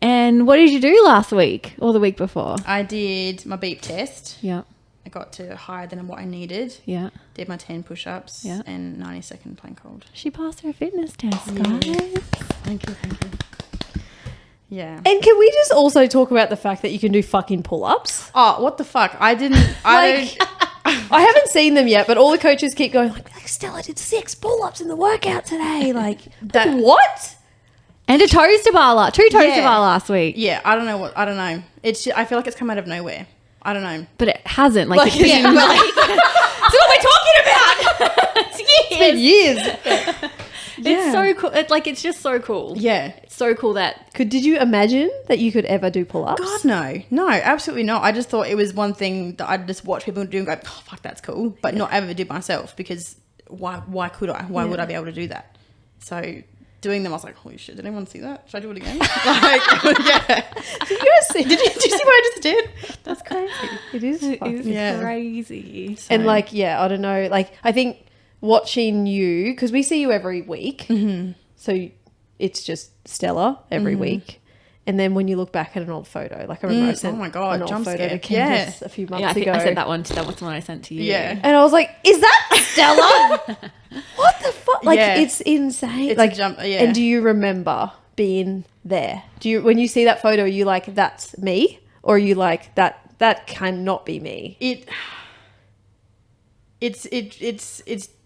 And what did you do last week or the week before? I did my beep test. Yeah. I got to higher than what I needed. Yeah. Did my 10 push-ups Yeah. and 90-second plank hold. She passed her fitness test, Yeah. guys. Thank you. Yeah. And can we just also talk about the fact that you can do fucking pull-ups? Oh, what the fuck? I I haven't seen them yet, but all the coaches keep going like Stella did 6 pull-ups in the workout today. Like That- what? And a toaster bar, 2 toaster Yeah. bar last week. Yeah, I don't know. It's just, I feel like it's come out of nowhere. I don't know. But it hasn't. Like, Like, it's yeah, been, like- that's what we're talking about. It's been years. It's so cool. It's just so cool. Yeah. It's so cool that Did you imagine that you could ever do pull-ups? God, no. No, absolutely not. I just thought it was one thing that I'd just watch people do and go, oh, fuck, that's cool. But not ever do myself, because why could I? Why would I be able to do that? So doing them, I was like, holy shit, did anyone see that? Should I do it again? Like, yeah. Did you guys see? Did you see what I just did? That's crazy. It is. fucking- Yeah. crazy. So- And like, yeah, I don't know. Like, I think watching you, because we see you every week, so it's just Stella every week. And then when you look back at an old photo, like I remember I sent oh my God, an old jump photo scare. to Candace Yeah. a few months Yeah, I think ago. I said that one. That was the one I sent to you. Yeah. And I was like, is that Stella? What the fuck? Like, Yeah. it's insane. It's like, a jump, yeah. And do you remember being there? Do you, when you see that photo, are you like, that's me? Or are you like, that cannot be me? It's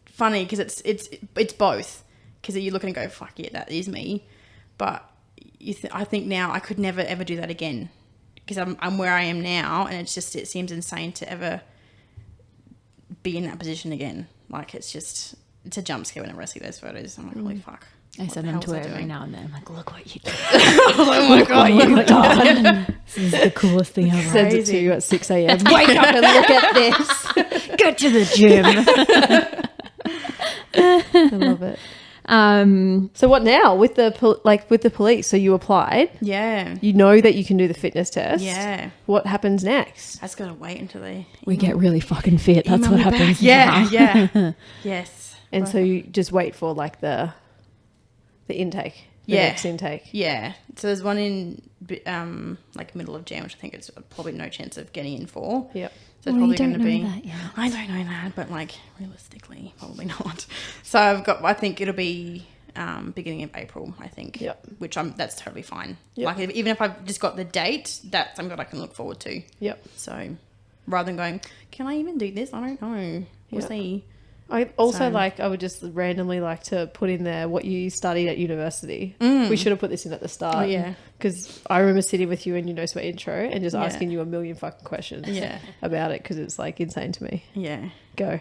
funny because it's both, because you look and go, fuck yeah, that is me. But I think now I could never ever do that again, because I'm where I am now, and it seems insane to ever be in that position again. Like it's a jump scare whenever I see those photos. I'm like, holy fuck. I what send the them hell to was her I every doing? now and then. I'm like, look what you did. Oh my God. You've done. This is the coolest thing ever. Sends it to you at 6 a.m. Wake up and look at this. Go to the gym. I love it. So what now with the police? So you applied. Yeah. You know that you can do the fitness test. Yeah. What happens next? I just gotta wait until they We get really fucking fit. That's email what me back. happens. Yeah, now. yeah. Yes. And so you just wait for like the intake. The Yeah. next intake. Yeah. So there's one in like middle of Jan, which I think it's probably no chance of getting in for. Yep. So it's Well, you probably don't going to know be. that yet. I don't know that, but like realistically, probably not. So I think it'll be beginning of April, I think. Yep. Which that's totally fine. Yep. Like even if I've just got the date, that's something that I can look forward to. Yep. So rather than going, can I even do this? I don't know. We'll Yeah. see. I also So- I would just randomly like to put in there what you studied at university. We should have put this in at the start. Oh, yeah. Because I remember sitting with you in your Nose Sweat intro and just Yeah. asking you a million fucking questions Yeah. about it because it's like insane to me. Yeah. Go.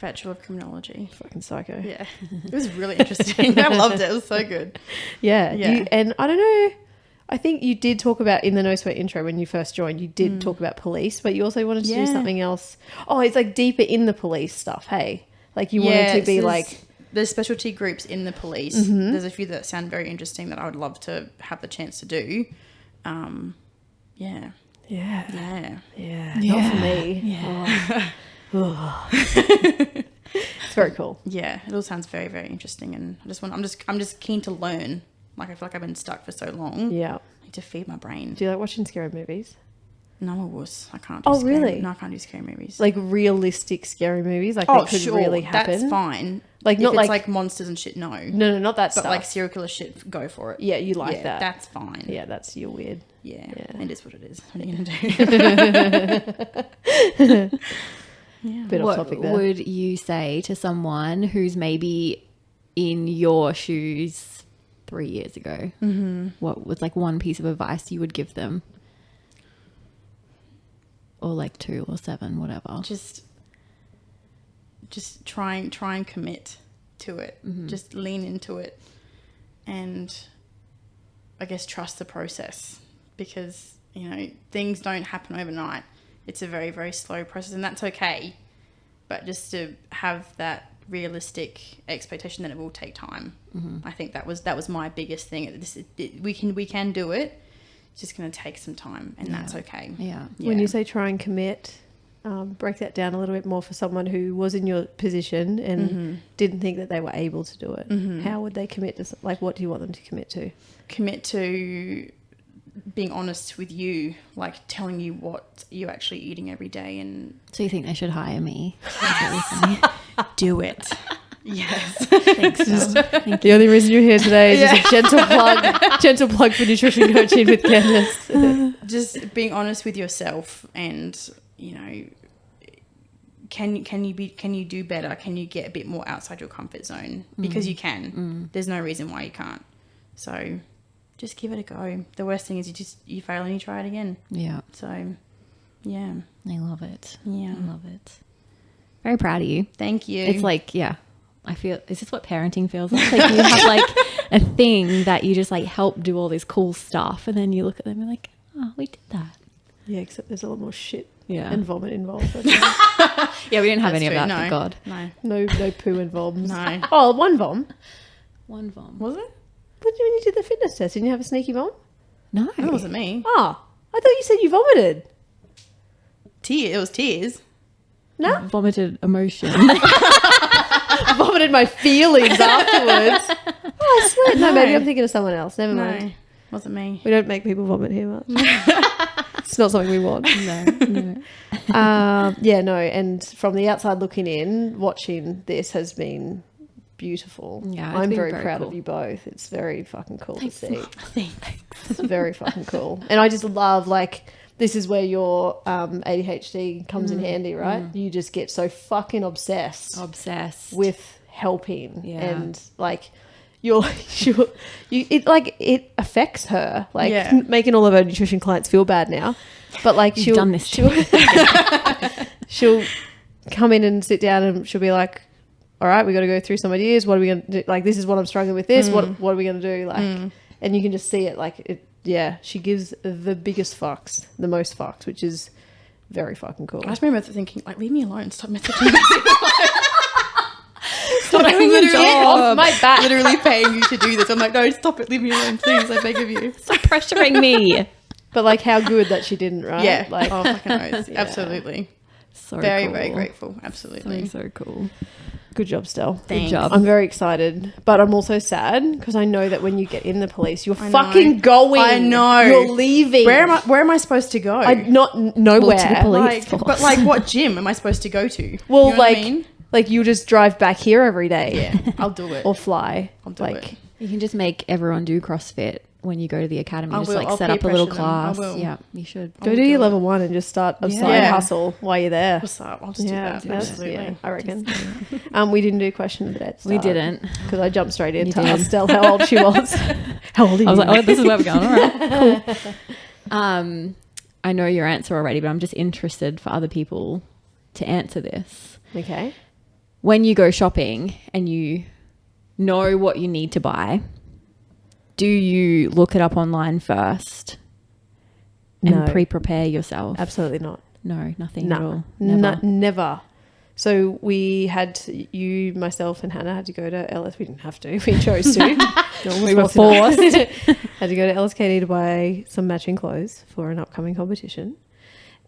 Bachelor of Criminology. Fucking psycho. Yeah. It was really interesting. I loved it. It was so good. Yeah. Yeah. And I don't know. I think you did talk about in the No Sweat intro when you first joined, you did talk about police, but you also wanted to do Yeah. something else. Oh, it's like deeper in the police stuff. Hey, like you wanted to be so like, there's specialty groups in the police. There's a few that sound very interesting that I would love to have the chance to do. Yeah. yeah, Yeah. not for me. Yeah. Oh. It's very cool. Yeah. It all sounds very, very interesting, and I'm just keen to learn. Like, I feel like I've been stuck for so long. Yeah. I need to feed my brain. Do you like watching scary movies? No, I'm a wuss. I can't do Oh, scary. really? No, I can't do scary movies. Like realistic scary movies, like oh, that could sure. really happen. That's fine. Like If not it's like monsters and shit, no. no, not that But stuff. like serial killer shit, go for it. yeah, you like Yeah, that. That's fine. Yeah, that's you're weird. Yeah. Yeah. It is what it is. What are you gonna do? Yeah. Bit off What topic there. would you say to someone who's maybe in your shoes 3 years ago? Mm-hmm. What was like one piece of advice you would give them? Or like 2 or 7, whatever. Just try and commit to it. Just lean into it, and I guess trust the process, because things don't happen overnight. It's a very, very slow process, and that's okay. But just to have that realistic expectation that it will take time. I think that was my biggest thing. We can do it. It's just going to take some time, and that's okay. Yeah. When you say try and commit, break that down a little bit more for someone who was in your position and didn't think that they were able to do it. How would they commit to, like, what do you want them to commit to? Commit to being honest with you, like telling you what you're actually eating every day, and So you think they should hire me? do it. Yes. Thanks, Phil. Thank The only reason you're here today is just a gentle plug for nutrition coaching with Candice. Just being honest with yourself, and can you do better? Can you get a bit more outside your comfort zone? Because you can. There's no reason why you can't. So just give it a go. The worst thing is you fail and you try it again. Yeah. So yeah. I love it. Yeah. I love it. Very proud of you. Thank you. It's like, yeah, I feel, is this what parenting feels like? Like you have like a thing that you just like help do all this cool stuff, and then you look at them and you're like, oh, we did that. Yeah, except there's a lot more shit Yeah. and vomit involved. Yeah, we didn't have That's any of true. that, No. thank God. No. no poo involved. No. Oh, one vom. One vom. Was it? When you did the fitness test, didn't you have a sneaky vom? No. That wasn't me. Oh, I thought you said you vomited. It was tears. No? Vomited emotion. Vomited my feelings afterwards. Oh, I swear. No, maybe I'm thinking of someone else. Never mind. No. Wasn't me. We don't make people vomit here much. It's not something we want. no. Yeah, no. And from the outside looking in, watching this has been beautiful. Yeah, it's I'm been very very proud cool. of you both. It's very fucking cool to see. Thanks. It's very fucking cool. And I just love, like, this is where your ADHD comes in handy, right? You just get so fucking obsessed with helping. Yeah. And, like, it affects her, like, Yeah. making all of her nutrition clients feel bad now. But, like, You've done this to me. she'll come in and sit down and she'll be like, all right, we got to go through some ideas. What are we going to do? Like, this is what I'm struggling with this. What are we going to do? Like, and you can just see it. Like, yeah, she gives the biggest fucks, the most fucks, which is very fucking cool. I just remember thinking, like, leave me alone. Stop messaging me. Stop I'm doing your job. My back. Literally paying you to do this. I'm like, no, stop it. Leave me alone, please. I beg of you. Stop pressuring me. But, like, how good that she didn't, right? Yeah. Like, Oh, fucking oath. Yeah. Absolutely. So Very, cool. very grateful. Absolutely. So cool. good job, Stel. Thanks. Good job. I'm very excited, but I'm also sad because I know that when you get in the police, you're I know. fucking going. I know. You're leaving. Where am I supposed to go? Not nowhere. Well, to the police. Like, but like, what gym am I supposed to go to? Well, You know like, what I mean? like you just drive back here every day. Yeah, I'll do it. Or fly. I'll do like, it. You can just make everyone do CrossFit when you go to the academy. I Just will. like I'll set peer up a little pressure them. I class. will. Yeah, you should. Go I'll do do your it. level 1 and just start a side Yeah. hustle while you're there. What's up? I'll just do Yeah, that. Absolutely. I reckon. We didn't do question of the day. at the We start didn't. because I jumped straight in You to did. ask Stell how old she was. How old are you? I was like, oh, this is where we're going. All right, cool. I know your answer already, but I'm just interested for other people to answer this. Okay. When you go shopping and you know what you need to buy, do you look it up online first and No. pre-prepare yourself? Absolutely not. No, nothing at No. all. Never. Never. So we had you, myself, and Hannah had to go to LS. We didn't have to. We chose to. We were forced. Had to go to LSKD to buy some matching clothes for an upcoming competition,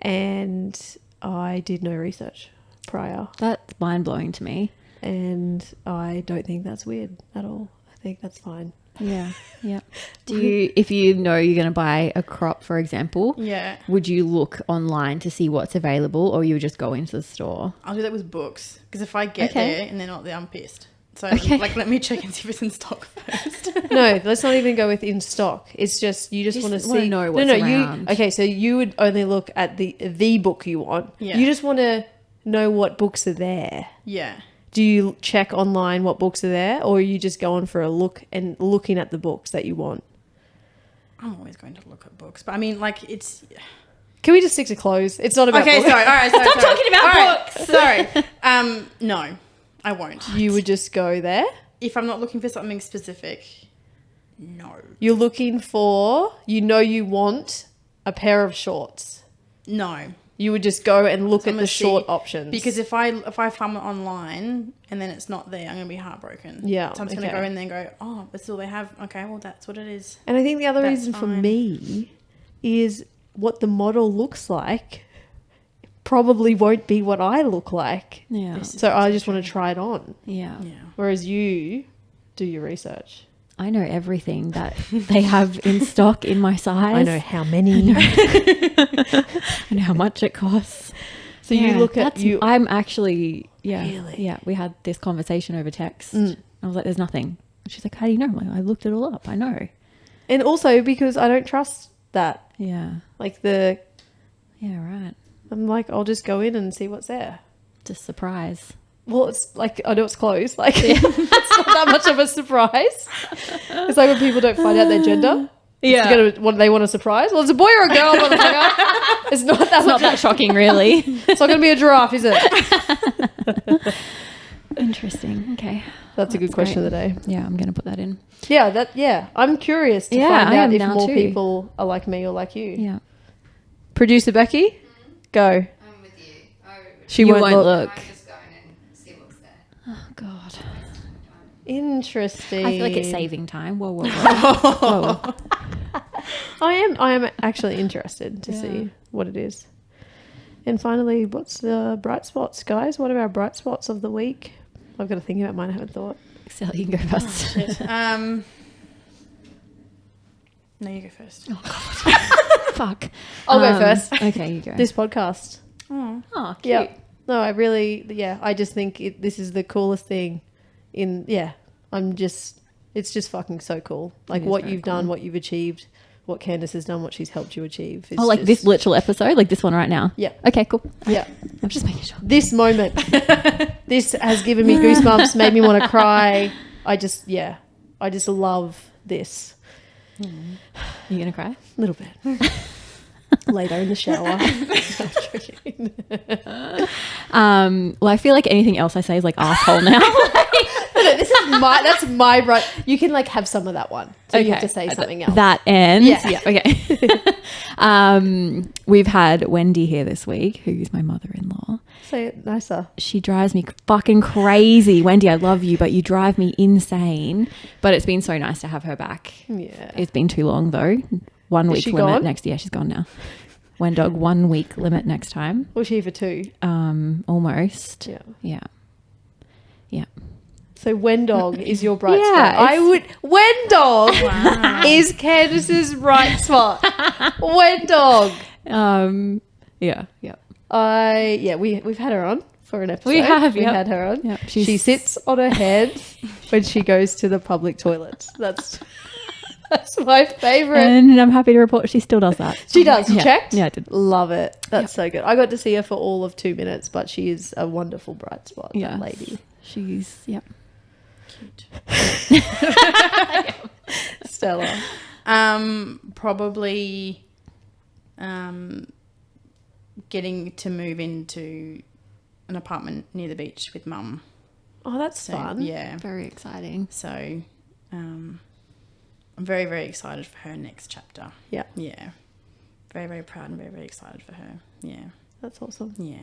and I did no research prior, That's mind-blowing to me. and I don't think that's weird at all. I think that's fine. Yeah, yeah. Do you, if you know you're going to buy a crop, for example, Yeah. would you look online to see what's available, or you would just go into the store? I'll do that with books because if I get Okay. there and they're not there, I'm pissed. So Okay. like, let me check and see if it's in stock first. No, let's not even go with in stock. It's just you just want to wanna see. know what's no, around. you. Okay, so you would only look at the book you want. Yeah. You just want to know what books are there. Yeah. Do you check online what books are there, or are you just going for a look and looking at the books that you want? I'm always going to look at books, but I mean, like, it's. Can we just stick to clothes? It's not about Okay, books. sorry. All right, sorry. Stop sorry. talking about All right, books. Sorry. No, I won't. You would just go there. If I'm not looking for something specific, no. You're looking for, you want a pair of shorts. No. You would just go and look So at I'm the gonna short see- options. Because if I find it online and then it's not there, I'm going to be heartbroken. Yeah, So I'm just going okay. to go in there and go, oh, that's all they have. Okay, well, that's what it is. And I think the other That's reason for fine. me is what the model looks like probably won't be what I look like. Yeah, This- So I just want to try it on. yeah. Yeah. Whereas you do your research. I know everything that they have in stock in my size. I know how many. I know how much it costs. So you look at that's- you. I'm actually, yeah, Really? yeah. We had this conversation over text. Mm. I was like, "There's nothing." She's like, "How do you know?" I'm like, "I looked it all up. I know." And also because I don't trust that. Yeah, Like yeah, right. I'm like, I'll just go in and see what's there. Just surprise. Well, it's like, I know it's closed. Like, it's not that much of a surprise. It's like when people don't find out their gender. Yeah, What they want a surprise? Well, it's a boy or a girl, motherfucker. It's not that it's not much. that shocking, really. It's not going to be a giraffe, is it? Interesting. Okay. That's a good That's question great. of the day. Yeah, I'm gonna put that in. Yeah, I'm curious to Yeah, find I out am if now more too. people are like me or like you. Yeah. Producer Becky, go. I'm with you. She You won't, won't look. I'm just going and see what's there. Oh God. Interesting. I feel like it's saving time. Whoa, whoa, whoa. Whoa. I am actually interested to Yeah. see what it is. And finally, what's the bright spots, guys? What are our bright spots of the week? I've got to think about mine. I haven't thought. Sally, you can go first. No, you go first. Fuck. I'll go first. Okay, you go. This podcast. Oh. Oh, cute. Yeah. No, I really, I just think this is the coolest thing it's just fucking so cool. Like is what very you've done, what you've achieved, what Candace has done, what she's helped you achieve. It's Oh, like just- this literal episode? Like this one right now? Yeah. Okay, cool. Yeah. I'm just making sure. This moment. This has given me goosebumps, made me want to cry. I just love this. Are you going to cry? A little bit. Later in the shower. Well, I feel like anything else I say is like asshole now. That's my right. You can like have some of that one. So you have to say something else. That ends. Yeah. Okay. We've had Wendy here this week, who's my mother-in-law. Say it nicer. She drives me fucking crazy. Wendy, I love you, but you drive me insane. But it's been so nice to have her back. Yeah. It's been too long though. 1 week she limit gone? next. Yeah, she's gone now. Dog 1 week limit next time. Was she here for 2? Almost. Yeah. Yeah. Yeah. So Wendog is your bright Yeah, spot. Wendog is Candace's bright spot. Wendog. Yeah. Yeah. We've had her on for an episode. We have, We yep. had her on. Yep, She sits on her head when she goes to the public toilets. That's That's my favorite. And I'm happy to report she still does that. She does. You Yeah. checked? Yeah, I did. Love it. That's so good. I got to see her for all of 2 minutes, but she is a wonderful bright spot, Yeah. that lady. She's, yep. Cute. Stella. Probably getting to move into an apartment near the beach with mum. Oh, that's So, fun. Yeah. Very exciting. So I'm very, very excited for her next chapter. Yeah. Yeah. Very, very proud and very, very excited for her. Yeah. That's awesome. Yeah.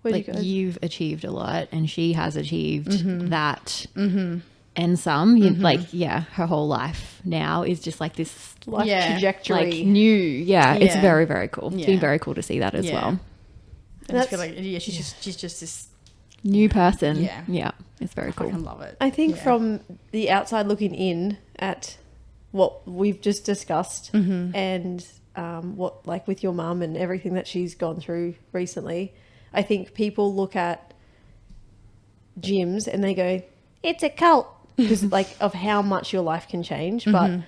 Where'd Like you go? you've achieved a lot and she has achieved that Mm-hmm. and some. Like, yeah, her whole life now is just like this Life Yeah. trajectory. like new. Yeah, it's Yeah. very, very cool. It's been Yeah. very cool to see that as Yeah. well. I just feel like she's just this. New person. Yeah. Yeah, it's very I cool. fucking love it. I think Yeah. from the outside looking in at what we've just discussed and what, like, with your mum and everything that she's gone through recently, I think people look at gyms and they go, it's a cult, because like of how much your life can change. But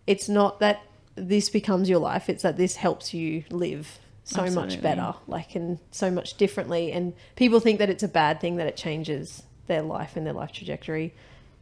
it's not that this becomes your life, it's that this helps you live so much Absolutely. better, like, and so much differently. And people think that it's a bad thing that it changes their life and their life trajectory,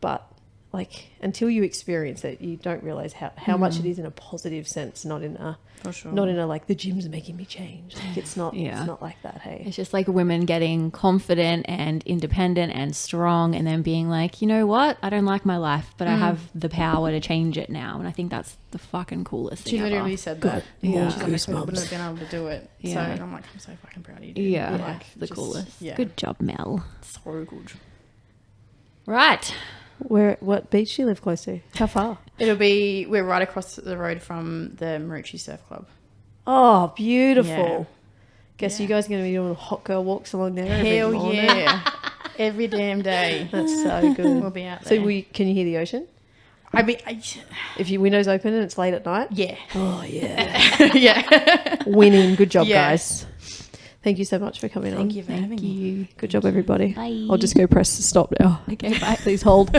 but like until you experience it, you don't realize how much it is in a positive sense, not in a For sure. not in a like the gym's making me change. Like it's not Yeah. it's not like that. Hey, It's just like women getting confident and independent and strong and then being like, you know what? I don't like my life, but I have the power to change it now. And I think that's the fucking coolest She thing literally ever. said that. Yeah. She's like, I wouldn't have been able to do it. Yeah. So I'm like, I'm so fucking proud of you, dude. Yeah, Like, the just- coolest. Yeah. Good job, Mel. So good. Right. what beach do you live close to? How far? We're right across the road from the Marucci Surf Club. Oh, beautiful. Yeah. Guess Yeah. you guys are going to be doing hot girl walks along there. every Hell morning. yeah. Every damn day. That's so good. We'll be out So there. can you hear the ocean? I mean, If your window's open and it's late at night? yeah. Oh, yeah. Yeah. Winning. Good job, Yeah. guys. Thank you so much for coming on. Thank you for having me. you. Good job, everybody. Bye. I'll just go press the stop now. Okay, bye. Please hold.